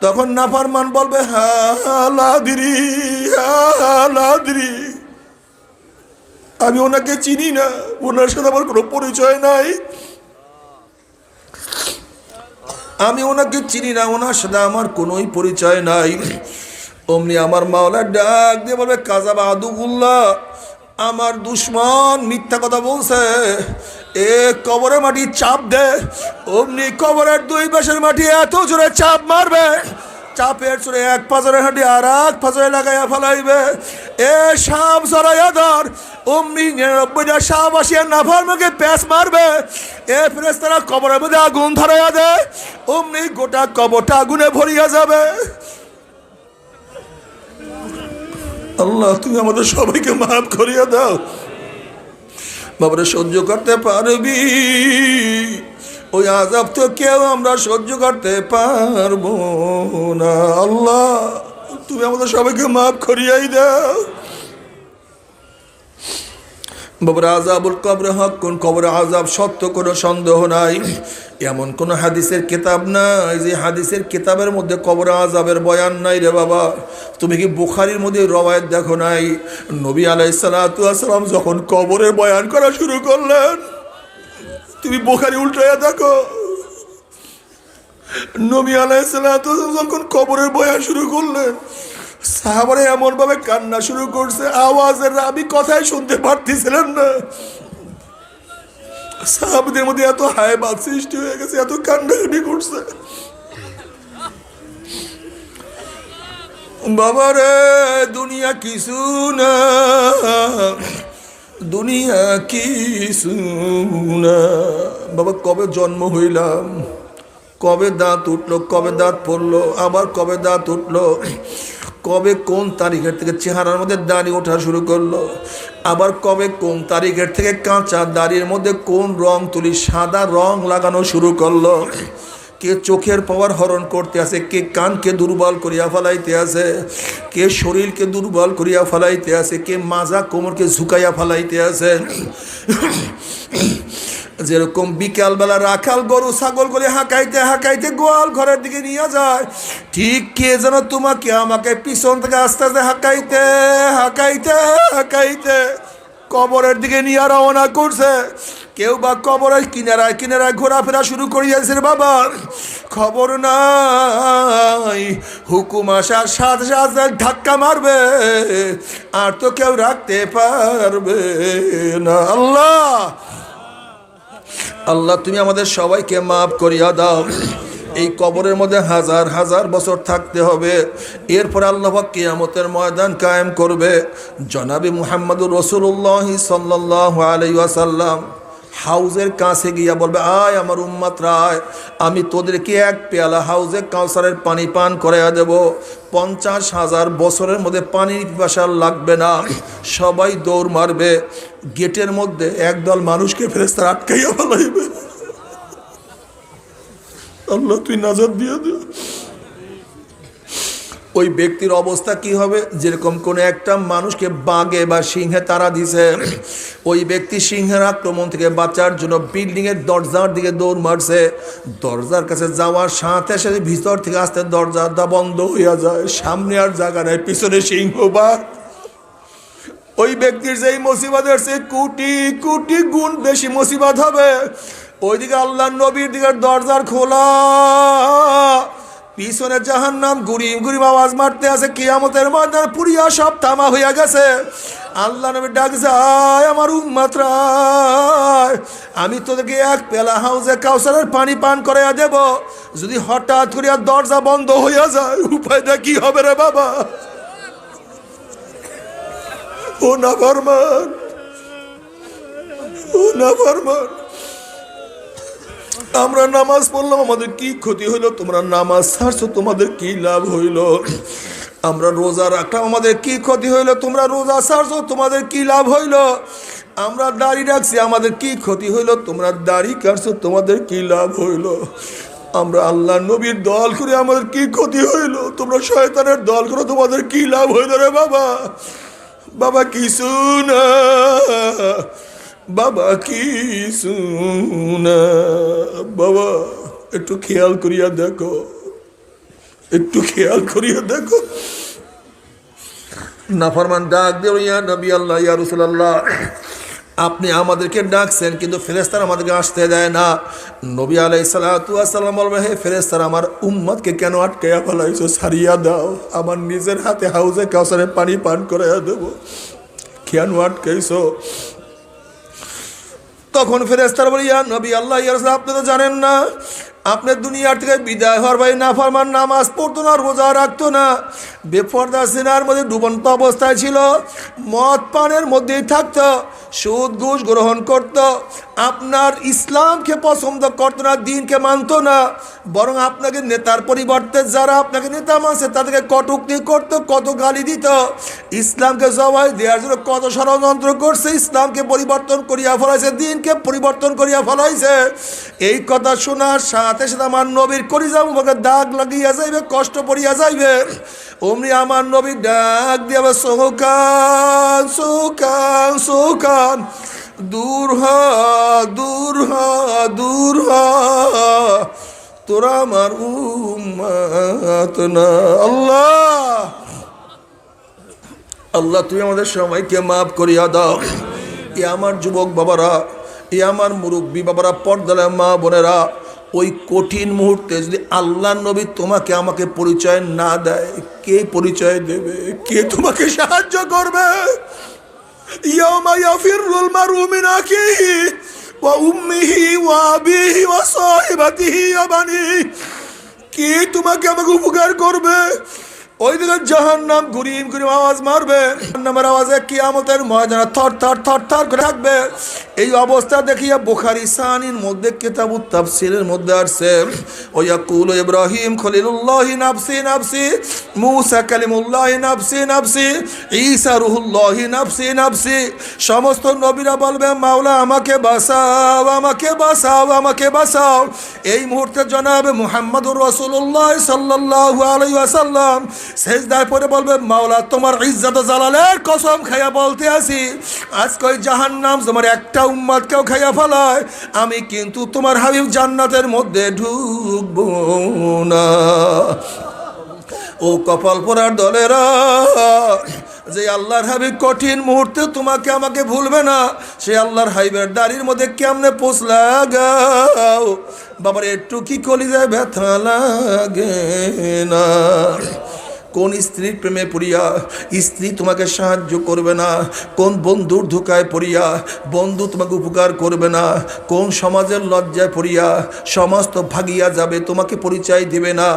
Speaker 1: তখন নাফরমান বলবে হালাদিরি হালাদিরি, আমি ওনাকে চিনি না, ওনার সাথে আমার কোনো পরিচয় নাই, আমি ওনাকে চিনি না, ওনার সাথে আমার কোনোই পরিচয় নাই। অমনি আমার মাওলা ডাক দিয়ে বলবে কাযাবা আদুউল্লাহ, আমার দুশ্মন মিথ্যা কথা বলছে, এ কবরে মাটি চাপ দে। অমনি কবরের দুই পাশের মাটি এত জোরে চাপ মারবে, চাপের চড়ে এক পাজরের হাঁটি আর এক পাজরে লাগাইয়া ফেলাইবে। এ সাপ জড়াইয়া ধর। অমনি ৯৯টা সাপ আসিয়া নাফরমানকে প্যাঁচ মারবে। এ ফেরেশতারা কবরের মধ্যে আগুন ধরাইয়া দেয়। অমনি গোটা কবরটা আগুনে ভরিয়া যাবে। আল্লাহ তুমি আমাদের সবাইকে মাফ করিয়া দাও। বাবারে সহ্য করতে পারবি? ওই আযাব তো কেউ আমরা সহ্য করতে পারবো না। আল্লাহ তুমি আমাদের সবাইকে মাফ করিয়াই দাও। বাবার আযাবুল কবরে হক, কোন কবরে আযাব সত্য কোনো সন্দেহ নাই। এমন কোন হাদিসের কিতাব নাই যে হাদিসের কিতাবের মধ্যে কবরে আযাবের বয়ান নাই রে বাবা। তুমি কি বুখারীর মধ্যে রওয়ায়াত দেখো নাই? নবী আলাইহিস সালাতু ওয়াস সালাম যখন কবরের বয়ান করা শুরু করলেন, তুমি বুখারী উল্টাইয়া দেখো, নবী আলাইহিস সালাতু ওয়াস সালাম যখন কবরের বয়ান শুরু করলেন, সাহাবারা এমন ভাবে কান্না শুরু করছে, আওয়াজের আমি কথাই শুনতে পারতেছিলেন না। সাহাবাদের মধ্যে এত হায়বাত সৃষ্টি হয়ে গেছে, এত কান্নাকাটি করছে। বাবারে দুনিয়া কিছু না, দুনিয়া কিছু না। বাবা কবে জন্ম হইলাম, কবে দাঁত উঠলো, কবে দাঁত পড়লো, আবার কবে দাঁত উঠলো, কবে কোন তারিখের থেকে চেহারার মধ্যে দাড়ি ওঠা শুরু করলো, আবার কবে কোন তারিখের থেকে কাঁচা দাড়ির মধ্যে কোন রং তুলি সাদা রং লাগানো শুরু করলো। কে চোখের পাওয়ার হরণ করতে আছে, কে কানকে দুর্বল করিয়া ফেলাইতে আছে, কে শরীরকে দুর্বল করিয়া ফেলাইতে আছে, কে মাজা কোমরকে ঝুঁকাইয়া ফেলাইতে আছে। যেরকম বিকালবেলা রাখাল গরু ছাগল করে হাঁকাইতে হাঁকাইতে গোয়াল ঘরের দিকে নিয়ে যায়, ঠিক কে যেন তোমাকে আমাকে পিছন থেকে আস্তে আস্তে হাঁকাইতে হাঁকাইতে হাঁকাইতে কবরের দিকে নিয়ে রওনা করছে। কেউ বা কবরের কিনারায় কিনারায় ঘোরাফেরা শুরু করিয়াছে বাবা, খবর নাই হুকুম আসার সাথে সাথে ধাক্কা মারবে, আর তো কেউ রাখতে পারবে না। আল্লাহ আল্লাহ তুমি আমাদের সবাইকে মাফ করিয়া দাও। এই কবরের মধ্যে হাজার হাজার বছর থাকতে হবে, এরপর আল্লাহ পাক কিয়ামতের ময়দান কায়েম করবে। জনাবে মুহাম্মদুর রাসূলুল্লাহ সাল্লাল্লাহু আলাইহি ওয়াসাল্লাম হাউজের কাছে গিয়া বলবে, আয় আমার উম্মতরা আয়, আমি তোদেরকে এক পেয়ালা হাউজে কাউসারের পানি পান করাইয়া দেব। 50,000 বছরের মধ্যে পানির পিপাসা লাগবে না। সবাই দৌড় মারবে, গেটের মধ্যে একদল মানুষকে ফেরেশতারা আটকাইয়া ফেলাইবে। আল্লাহ তুই নাজাত দিয়ে দে। ওই ব্যক্তির অবস্থা কি হবে? যেরকম কোনো একটা মানুষকে বাঘে বা সিংহে তাড়া দিছে, ওই ব্যক্তি সিংহের আক্রমণ থেকে বাঁচার জন্য বিল্ডিংয়ের দরজার দিকে দৌড় মারছে। দরজার কাছে যাওয়ার সাথে সাথে ভিতর থেকে আসতে দরজাটা বন্ধ হইয়া যায়, সামনে আর জায়গা নেই, পিছনে সিংহ বা ওই ব্যক্তির যেই মুসিবতের সে কোটি কোটি গুণ বেশি মুসিবত হবে। ওইদিকে আল্লাহ নবীর দিকে দরজার খোলা, পিছনে জাহান্নাম গুড়িম গুড়িম আওয়াজ মারতে আছে, কিয়ামতের ময়দান পুরিয়া সব থামা হইয়া গেছে। আল্লাহ নবী ডাক যায়, আমার উম্মতরা, আমি তোদেরকে এক পেলা হাউজে কাউসারের পানি পান করাইয়া দেব। যদি হঠাৎ করিয়া দরজা বন্ধ হইয়া যায়, উপায়টা কি হবে রে বাবা? ও না ফরমান, ও না ফরমান, আমরা নামাজ পড়লাম, আমাদের কি ক্ষতি হইল? তোমরা নামাজ ছাড়ছো, তোমাদের কি লাভ হইল? আমরা রোজা রাখলাম, আমাদের কি ক্ষতি হইল? তোমরা রোজা ছাড়ছো, তোমাদের কি লাভ হইল? আমরা দাড়ি রাখছি, আমাদের কি ক্ষতি হইল? তোমরা দাড়ি কাটছো, তোমাদের কি লাভ হইল? আমরা আল্লাহ নবীর দল করে, আমাদের কি ক্ষতি হইল? তোমরা শয়তানের দল করো, তোমাদের কি লাভ হইল রে বাবা? বাবা কিছু না, বাবা কিছু না। বাবা একটু খেয়াল করিয়া দেখো, একটু খেয়াল করিয়া দেখো। নাফরমান ডাক দিয়ে, ইয়া নবী আল্লাহ, ইয়া রাসূলুল্লাহ, আপনি আমাদেরকে ডাকছেন, কিন্তু ফেরেশতারা আমাদেরকে আসতে দেয় না। নবী আলাইহিস সালাতু ওয়াস সালাম বলবে, হে ফেরেশতারা, আমার উম্মতকে কেন আটকাইয়া ফেলাইছো? ছাড়িয়া দাও, আমার নিজের হাতে হাউজে কাউসারে পানি পান করাইয়া দেব, কেন আটকাইছো? তখন ফেরেশতারা বলে, ইয়া নবী আল্লাহ, ইয়া রাসূল, আপনি তো জানেন না, আপনার দুনিয়ার থেকে বিদায় হওয়ার ভাই নাফরমান নামাজ পড়তো না, রোজা রাখতো না, বেপরদা সিনার মধ্যে ডুবন্ত অবস্থায় ছিল, মদ পানের মধ্যেই থাকতো, সুদ ঘুষ গ্রহণ করত, আপনার ইসলামকে পছন্দ করতো না, দিনকে মানতো না, বরং আপনাকে নেতার পরিবর্তে যারা আপনাকে নেতা মানছে তাদেরকে কটূক্তি করতো, কত গালি দিত, ইসলামকে জবাই দেওয়ার জন্য কত ষড়যন্ত্র করছে, ইসলামকে পরিবর্তন করিয়া ফেলাইছে, দিনকে পরিবর্তন করিয়া ফেলাইছে। এই কথা শোনার সাথে সাথে আমার নবীর কলিজা মুবারকে দাগ লাগিয়া যাইবে, কষ্ট পড়িয়া যাইবে। অমনি আমার নবী ডাক দিয়া, সোকান সোকান সোকান, দূর হ দূর হ দূর হ, তোরা আমার উম্মত না। আল্লাহ আল্লাহ, তুমি আমাদের সবাইকে মাফ করিয়া দাও। এ আমার যুবক বাবারা, এ আমার মুরব্বী বাবারা, পর্দার মা বোনেরা, ওই কঠিন মুহূর্তে যদি আল্লাহ নবী তোমাকে আমাকে পরিচয় না দেয়, কে পরিচয় দেবে? কে তোমাকে সাহায্য করবে? ইয়াউমা ইয়াফিরুল মারউ মিন আখিহি ওয়া উম্মিহি ওয়া আবিহি ওয়া সাহিবাতিহি ওয়া বানিহি, কে তোমাকে আমাকে উপকার করবে? ওই দিকে জাহান্নাম ঘুরিম ঘুরিম আওয়াজ মারবে, জাহান্নামের আওয়াজে কিয়ামতের ময়দানে থর থর থর থর করে থাকবে। এই অবস্থা দেখিয়া বুখারী সানির মধ্যে কিতাবুত তাফসীরের মধ্যে আসছে, ওয়াকুলু ইব্রাহিম খলিলুল্লাহি নাফসি নাফসি, মূসা কালিমুল্লাহি নাফসি নাফসি, ঈসা রূহুল্লাহি নাফসি নাফসি। সমস্ত নবীরা বলবে, মাওলা আমাকে বাঁচাও, আমাকে বাঁচাও, আমাকে বাঁচাও। এই মুহূর্তে জনাবে মুহাম্মদুর রাসূলুল্লাহ সাল্লাল্লাহু আলাইহি ওয়াসাল্লাম সেজদায় পড়ে বলবে, মাওলা তোমার ইজ্জত জালালের কসম খাইয়া বলতে আসি, আজকে ওই জাহান্নাম তোমার একটা উম্মতকেও খাইয়া ফেলায়, আমি কিন্তু তোমার হাবিব জান্নাতের মধ্যে ঢুকবো না। ও কপাল পোড়ার দলেরা, যে আল্লাহর হাবিব কঠিন মুহূর্তে তোমাকে আমাকে ভুলবে না, সে আল্লাহর হাবিবের দাড়ির মধ্যে কেমনে পোষ লাগাও? বাবার একটু কি কলিজায় ব্যথা লাগে না? কোন স্ত্রীর প্রেমে পড়িয়া স্ত্রী তোমাকে সাহায্য করবে না? কোন বন্ধুর ধোকায় পড়িয়া বন্ধু তোমাকে উপকার করবে না? কোন সমাজের লজ্জায় পড়িয়া সমাজ তো ভাগিয়া যাবে, তোমাকে পরিচয় দেবে না?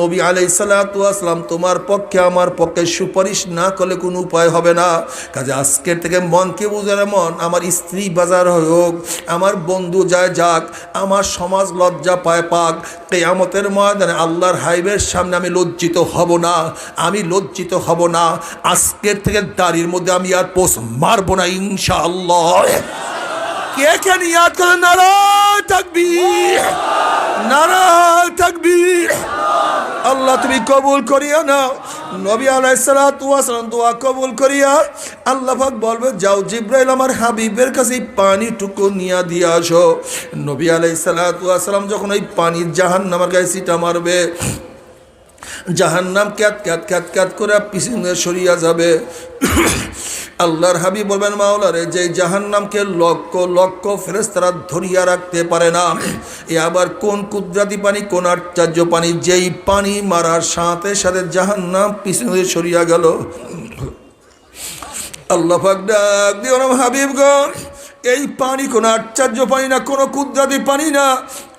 Speaker 1: নবী আলাইহিস সালাতু ওয়াস সালাম তোমার পক্ষে আমার পক্ষে সুপারিশ না করলে কোনো উপায় হবে না। কাজে আজকের থেকে মনকে বুঝার, মন আমার স্ত্রী বাজার হোক, আমার বন্ধু যায় যাক, আমার সমাজ লজ্জা পায় পাক, কিয়ামতের ময়দানে আল্লাহর হাবিবের সামনে আমি লজ্জিত হব না, আমি লজ্জিত হব না। আজকের থেকে দাড়ির মধ্যে আমি আর পোষ মারবো না ইনশাআল্লাহ। কে কে নিয়াত করেন? নারায়ে তাকবীর, নারায়ে তাকবীর। আল্লাহ তুমি কবুল করিয়া নাও। নবী আলাইহিস সালাতু ওয়াস সালাম দোয়া কবুল করিয়া আল্লাহ পাক বলবে, যাও জিবরাইল আমার হাবিবের কাছে পানিটুকু নিয়ে দিয়ে আসো। নবী আলাইহিস সালাতু ওয়াস সালাম যখন ওই পানি জাহান্নামের গায়ে ছিটা মারবে, জাহান্নাম ক্যাত ক্যাত ক্যাত ক্যাত করে পিছনে সরিয়া যাবে। আল্লাহর হাবিব বলবেন, মাওলারে, যে জাহান্নামকে লক্ষ লক্ষ ফেরেশতারা ধরিয়া রাখতে পারে না, এ আবার কোন কুদরতি পানি, কোন আশ্চর্য পানি, যেই পানি মারার সাথে সাথে জাহান্নাম পিছনে সরিয়া গেল। আল্লাহ পাক ডাক দিও, হাবিব গো, এই পানি কোনো আশ্চর্য পানি না, কোনো কুদরতি পানি না,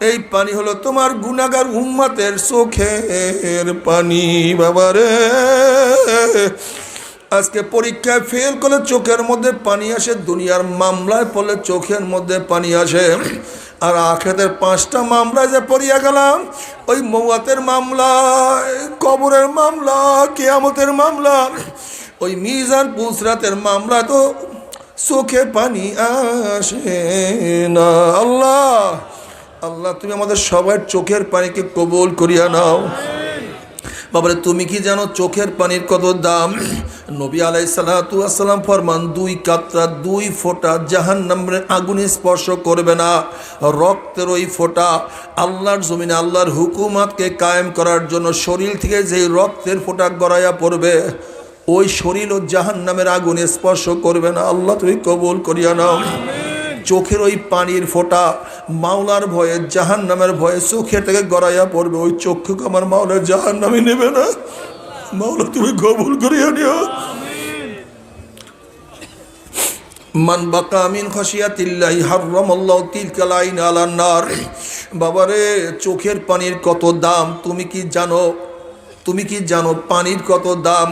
Speaker 1: এই পানি হলো তোমার গুনাহগার উম্মতের চোখের পানি। বাবারে, আজকে পরীক্ষায় ফেল করলে চোখের মধ্যে পানি আসে, দুনিয়ার মামলায় পড়লে চোখের মধ্যে পানি আসে, আর আখিরাতের 5টা মামলায় যে পড়িয়া গেলাম, ওই মওয়াতের মামলা, কবরের মামলা, কিয়ামতের মামলা, ওই মিজান পুসরাতের মামলা, তো চোখে পানি আসে না। আল্লাহ আল্লাহ তুমি আমাদের সবার চোখের পানিকে কবুল করিয়া নাও। বাবারে, তুমি কি জানো চোখের পানির কত দাম? নবী আলাইহিস সালাতু ওয়াস সালাম ফরমান, 2 কাতরা 2 ফোঁটা জাহান্নামের আগুনে স্পর্শ করবে না। রক্তের ওই ফোঁটা আল্লাহর জমিনে আল্লাহর হুকুমতকে কায়েম করার জন্য শরীর থেকে যে রক্তের ফোঁটা গড়াইয়া পড়বে, ওই শরীর ও জাহান্নামের আগুনে স্পর্শ করবে না। আল্লাহ তুমি কবুল করিয়া নাও। চোখের ওই পানির ফোঁটা মাওলার ভয়ে, জাহান্নামের ভয়ে চোখের থেকে গড়াইয়া পড়বে, ওই চক্ষুকে আমার মাওলার জাহান্নামে নেবে না। মাওলা তুমি কবুল করিয়া নিও। মান বাকা মিন খাশিয়াতিল্লাহি হারামাল্লাহু তিলকাল আইন আলান নার। বাবারে, চোখের পানির কত দাম তুমি কি জানো? তুমি কি জানো পানির কত দাম?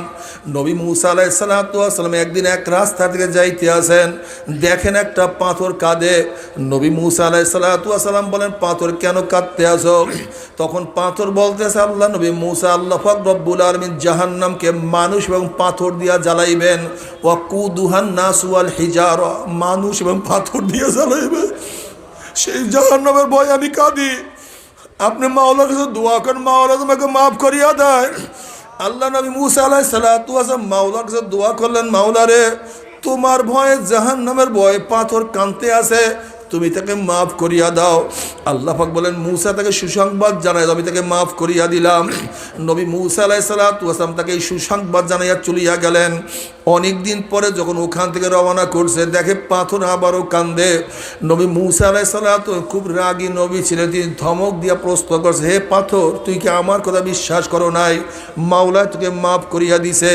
Speaker 1: নবী মুসা আলাইহিস সালাতু ওয়াস সালাম একদিন এক রাস্তা থেকে যাইতে আসেন, দেখেন একটা পাথর কাঁদে। নবী মুসা আলাইহিস সালাতু ওয়াস সালাম বলেন, পাথর কেন কাঁদতে আসো? তখন পাথর বলতেছে, আল্লাহ নবী মুসা, আল্লাহ পাক রব্বুল আলামিন জাহান্নামকে মানুষ এবং পাথর দিয়া জ্বালাইবেন। ওয়াকুদুহান নাস ওয়াল হিজারা, মানুষ এবং পাথর দিয়া জ্বালাইবে। সেই জাহান্নামের ভয় আমি কাঁদি। আপনি মাওলার কাছে দোয়া করেন, মাওলা তোমাকে মাফ করিয়া দেয়। আল্লাহ নবী মুসা আলাইহিস সালাতু ওয়াস সালাম মাওলার কাছে দোয়া করলেন, মাওলারে, তোমার ভয়ে জাহান্নামের ভয়ে পাথর কাঁদতে আছে, তুমি তাকে মাফ করিয়া দাও। আল্লাহ পাক বলেন, মুসা তাকে সুসংবাদ জানাই, আমি তাকে মাফ করিয়া দিলাম। নবী মুসা আলাইহিস সালাতু ওয়াস সালাম তাকে এই সুসংবাদ জানাইয়া চলিয়া গেলেন। অনেক দিন পরে যখন ওখান থেকে রওনা করছে, দেখে পাথর আবারও কান্দে। নবী মুসা আলাইহিস সালাতু খুব রাগী নবী ছিলেন, তিনি ধমক দিয়া প্রশ্ন করছে, হে পাথর, তুই কি আমার কথা বিশ্বাস করো নাই? মাওলা তোকে মাফ করিয়া দিছে।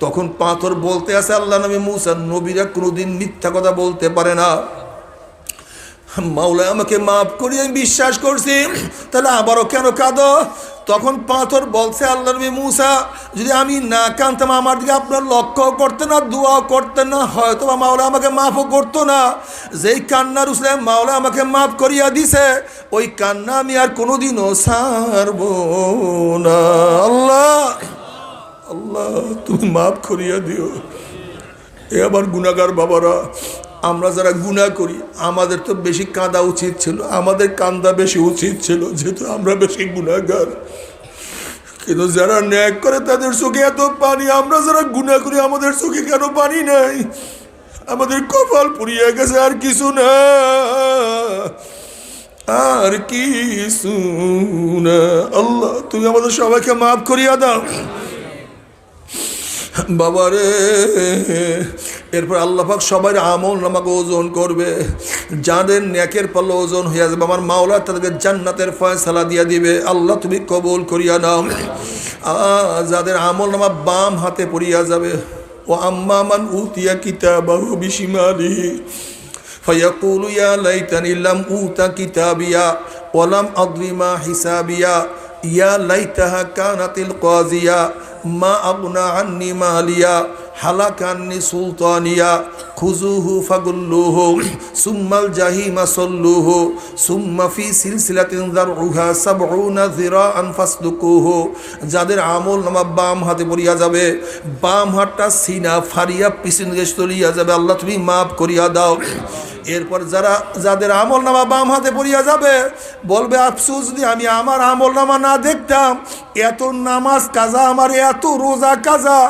Speaker 1: তখন পাথর বলতে আছে, আল্লাহ নবী মুসা, নবীরা কোনোদিন মিথ্যা কথা বলতে পারে না, মাওলা আমাকে মাফ করি, আমি বিশ্বাস করছি, তাহলে আবারও কেন কাঁদো? তখন পাথর বলছে, আল্লাহ নবী মুসা, যদি আমি না কাঁদতাম, আমার দিকে আপনার লক্ষ্য করতেন না, দোয়া করতেন না, হয়তো বা মাওলা আমাকে মাফও করতো না। যেই কান্নার উসলে মাওলা আমাকে মাফ করিয়া দিছে, ওই কান্না আমি আর কোনোদিনও ছাড়ব না। আল্লাহ আল্লাহ তুমি মাফ করিয়া দিও। এ আবার গুনাহগার বাবারা, আমরা যারা গুনাহ করি, আমাদের তো বেশি কাঁদা উচিত ছিল, আমাদের কান্দা বেশি উচিত ছিল, যেহেতু আমরা বেশি গুনাহগার। কিন্তু যারা ন্যায় করে তাদের চোখে এত পানি, আমরা যারা গুনাহ করি আমাদের চোখে কেন পানি নাই? আমাদের কপাল পুড়িয়ে গেছে, আর কিছু না, আর কিছু না। আল্লাহ তুমি আমাদের সবাইকে মাফ করিয়া দাও। বাবারে, এরপর আল্লাহ পাক সবার আমল নামাকে ওজন করবে, যাদের নেকের পাল্লা ওজন হইয়া যাবে, আমার মাওলা তাদেরকে জান্নাতের ফয়সালা দিয়া দিবে। আল্লাহ তুমি কবুল করিয়া নাও। যাদের আমল নামা বাম হাতে পড়িয়া যাবে, ও আম্মা মান উতিয়া কিতাবাহু বিশিমালিহি ফায়াকুলু ইয়া লাইতানি লাম উতা কিতাবিয়া ওয়া লাম আদরি মা হিসাবিয়া ইয়া লাইতাহা কানাতিল কাজিয়া মা আগনা আন্নি মালিয়া হালাকান্নি সুলতানিয়া খুজুহু ফাগুল্লুহু সুম্মাল জাহিমা সল্লুহু সুম্মা ফি সিলসিলাতিন যারউহা 70 যিরাআন ফাসলুকুহু। যাদের আমল নামা বাম হাতে পড়িয়া যাবে, বাম হাতটা সিনা ফারিয়া পিছন দিকে চলিয়া যাবে, আল্লাহ তুমি মাফ করিয়া দাও। এরপর যাদের আমল নামা বাম হাতে পড়িয়া যাবে বলবে আফসোস যদি আমি আমার আমল নামা না দেখতাম, এত নামাজ কাজা আমার, এত রোজা কাজা,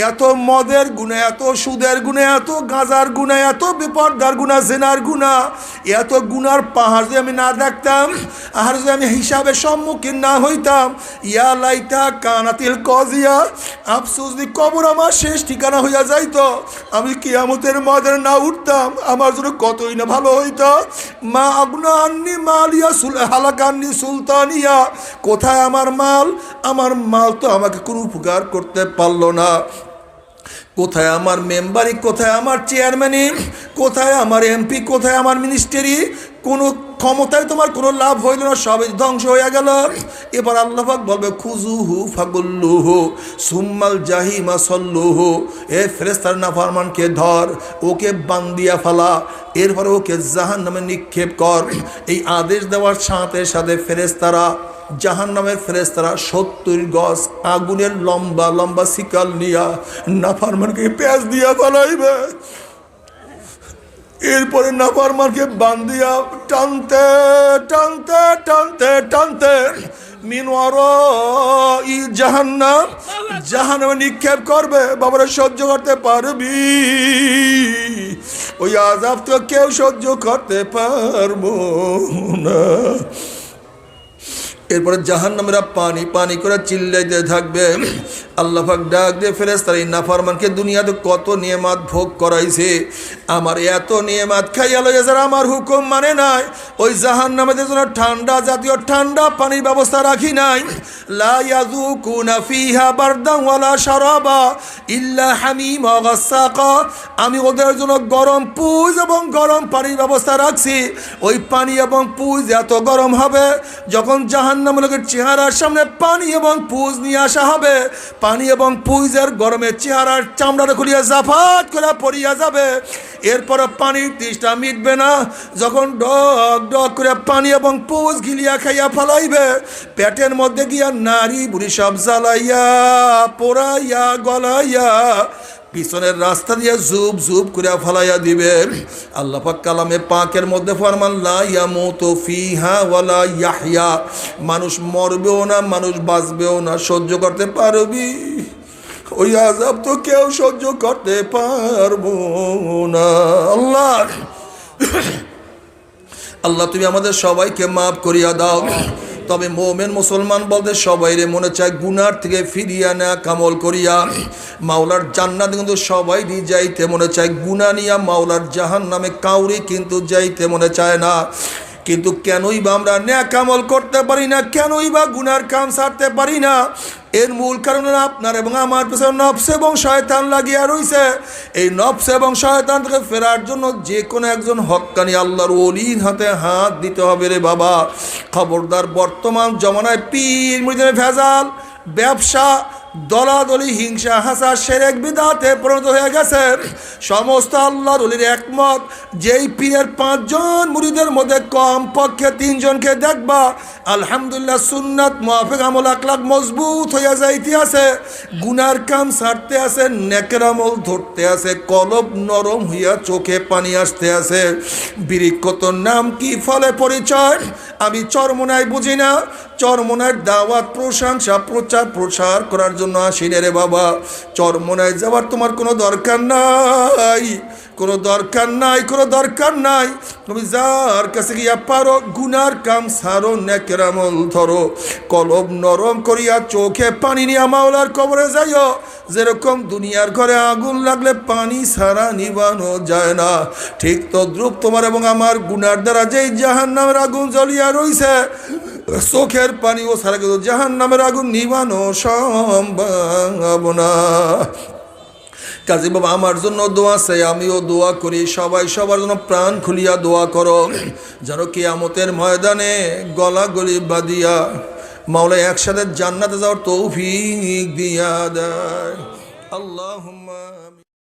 Speaker 1: এত মদের গুণা, এত সুদের গুণা, এত গাঁজার গুণা, এত বিপর্দার গুণা, জেনার গুণা, এত গুনার পাহাড় যদি আমি না দেখতাম, আর যদি আমি হিসাবের সম্মুখীন না হইতাম, ইয়া লাইতা কানাতিল কজিয়া, আফসোস যদি কবর আমার শেষ ঠিকানা হইয়া যাইতো, আমি কিয়ামতের ময়দানে না উঠতাম, আমার জন্য কতই না ভালো হইতো। মা আগুনা আন্নি মালিয়া হালাকান্নি সুলতানিয়া, কোথায় আমার মাল? আমার মাল তো আমাকে কোনো উপকার করতে পারলো না। কোথায় আমার মেম্বারি, কোথায় আমার চেয়ারম্যানি, কোথায় আমার এমপি, কোথায় আমার মিনিস্টারি? কোনো ক্ষমতায় তোমার কোনো লাভ হইল না, সবই ধ্বংস হয়ে গেল। এবার আল্লাহ পাক বলবে খুজুহু ফাগুল্লুহু সুম্মাল জাহিমা সল্লুহু, এ ফেরেশতার নাফরমানকে ধর, ওকে বান্দিয়া ফেলা, এরপরে ওকে জাহান্নামে নিক্ষেপ কর। এই আদেশ দেওয়ার সাথে সাথে ফেরেশতারা, জাহান্নামের ফেরেশতারা 70 গজ আগুনের লম্বা লম্বা শিকাল নিয়া নাফরমানকে পেঁচ দিয়া ফেলাইবে। এরপরে নাফরমানকে বান্দিয়া টানতে টানতে টানতে টানতে মিনওয়ারাই জাহান্নাম, জাহান্নামে নিক্ষেপ করবে। বাবারা সহ্য করতে পারবি? ওই আযাব তো কেউ সহ্য করতে পারবো না। এরপরে জাহান্নামীরা পানি পানি করে চিল্লাইতে থাকবে। আল্লাহ পাক ডাক দিয়ে ফেরেশতারা, এই নাফরমানকে দুনিয়াতে কত নিয়ামত ভোগ করাইছে, আমার এত নিয়ামত খাইয়া লইয়া যারা আমার হুকুম মানে নাই, ওই জাহান্নামের জন্য ঠান্ডা জাতীয় ঠান্ডা পানির ব্যবস্থা রাখি নাই। লা ইয়াযুকুনা ফিহা বারদান ওয়ালা শারাবা ইল্লা হামিমা ওয়া গাসসাকা, আমি ওদের জন্য গরম পুজ এবং গরম পানির ব্যবস্থা রাখছি। ওই পানি এবং পুজ এত গরম হবে, যখন জাহান্নামের চেহারার সামনে পানি এবং পুজ নিয়ে আসা হবে, পানি এবং পুজের গরমে চেহারার চামড়াটা খুলিয়া জাফাত করে পড়িয়া যাবে। এরপরে পানির তৃষ্ণা মিটবে না, যখন ডক ডক করে পানি এবং পুজ গিলিয়া খাইয়া ফেলাইবে, পেটের মধ্যে গিয়া নারী বুড়ি সব জ্বালাইয়া পোড়াইয়া গলাইয়া পিছনের রাস্তা দিয়ে জুব জুব করে ফালাইয়া দিবে। আল্লাহ পাক কালামে পাকের মধ্যে ফরমান লা ইয়ামুতু ফিহা ওয়ালা ইয়াহইয়া, মানুষ মরবেও না, মানুষ বাঁচবেও না। সহ্য করতে পারবি? ওই আযাব তো কেউ সহ্য করতে পারবো না। আল্লাহ আল্লাহ তুমি আমাদের সবাইকে মাফ করিয়া দাও। তবে মোমেন মুসলমান বলতে সবাই রে মনে চায় গুনার থেকে ফিরিয়া না কামল করিয়া মাওলার জান্নাত কিন্তু সবাই যাইতে মনে চায়, গুনাহ নিয়া মাওলার জাহান্নামে কাউরি কিন্তু যাইতে মনে চায় না। কিন্তু কেনই বা আমরা নেক আমল করতে পারি না, কেনই বা গুনার কাম ছাড়তে পারি না? এর মূল কারণ আপনার এবং আমার পেছনে নফস এবং শয়তান লাগিয়া রইছে। এই নফস এবং শয়তান থেকে ফেরার জন্য যে কোনো একজন হক্কানি আল্লাহর ওলির হাতে হাত দিতে হবে রে বাবা। খবরদার, বর্তমান জমানায় পীর মুরিদের ভেজাল, ব্যবসা, দলাদলি, হিংসা, হাসা, শিরক বিদআতে পরিণত হয়ে গেছে। সমস্ত আল্লাহর ওলির একমত, যেই পীরের 5 জন মুরিদের মধ্যে কম পক্ষে 3 জনকে দেখবা আলহামদুলিল্লাহ সুন্নাত মুআফিক আমল আখলাক মজবুত হইয়া যাইতে আছে, গুনার কাম ছাড়তে আছে, নেকের আমল ধরতে আছে, কলব নরম হইয়া চোখে পানি আসতে আছে। বিরিক্কতর নাম কি, ফলে পরিচয় আমি চরমোনায় বুঝি না। চরমোনায় দাওয়াত, প্রশংসা, প্রচার প্রসার করার জন্য আসিনে রে বাবা। চরমোনায় যাওয়ার তোমার কোনো দরকার নাই, কোনো দরকার নাই, কোনো দরকার নাই। তুমি যার কাছে গিয়া পারো গুনার কাম সারো, নেকের আমল ধরো, কলব নরম করিয়া চোখে পানি নিয়া মাওলার কবরে যাইও। যেরকম দুনিয়ার ঘরে আগুন লাগলে পানি ছাড়া নিবানো যায় না, ঠিক তদ্রূপ তোমার এবং আমার গুনার দ্বারা যেই জাহান্নামের আগুন জ্বলিয়া রইছে, চোখের পানি ও ছাড়া কিন্তু জাহান্নামের আগুন নিবানো সম্ভব না। কাজী বাবা আমার জন্য দোয়া চাই, আমিও দোয়া করি, সবাই সবার জন্য প্রাণ খুলিয়া দোয়া করো, যেন কিয়ামতের ময়দানে গলাগলি বাঁধিয়া মাওলা একসাথে জান্নাতে যাওয়ার তৌফিক দিয়া দেয়। আল্লাহুম্মা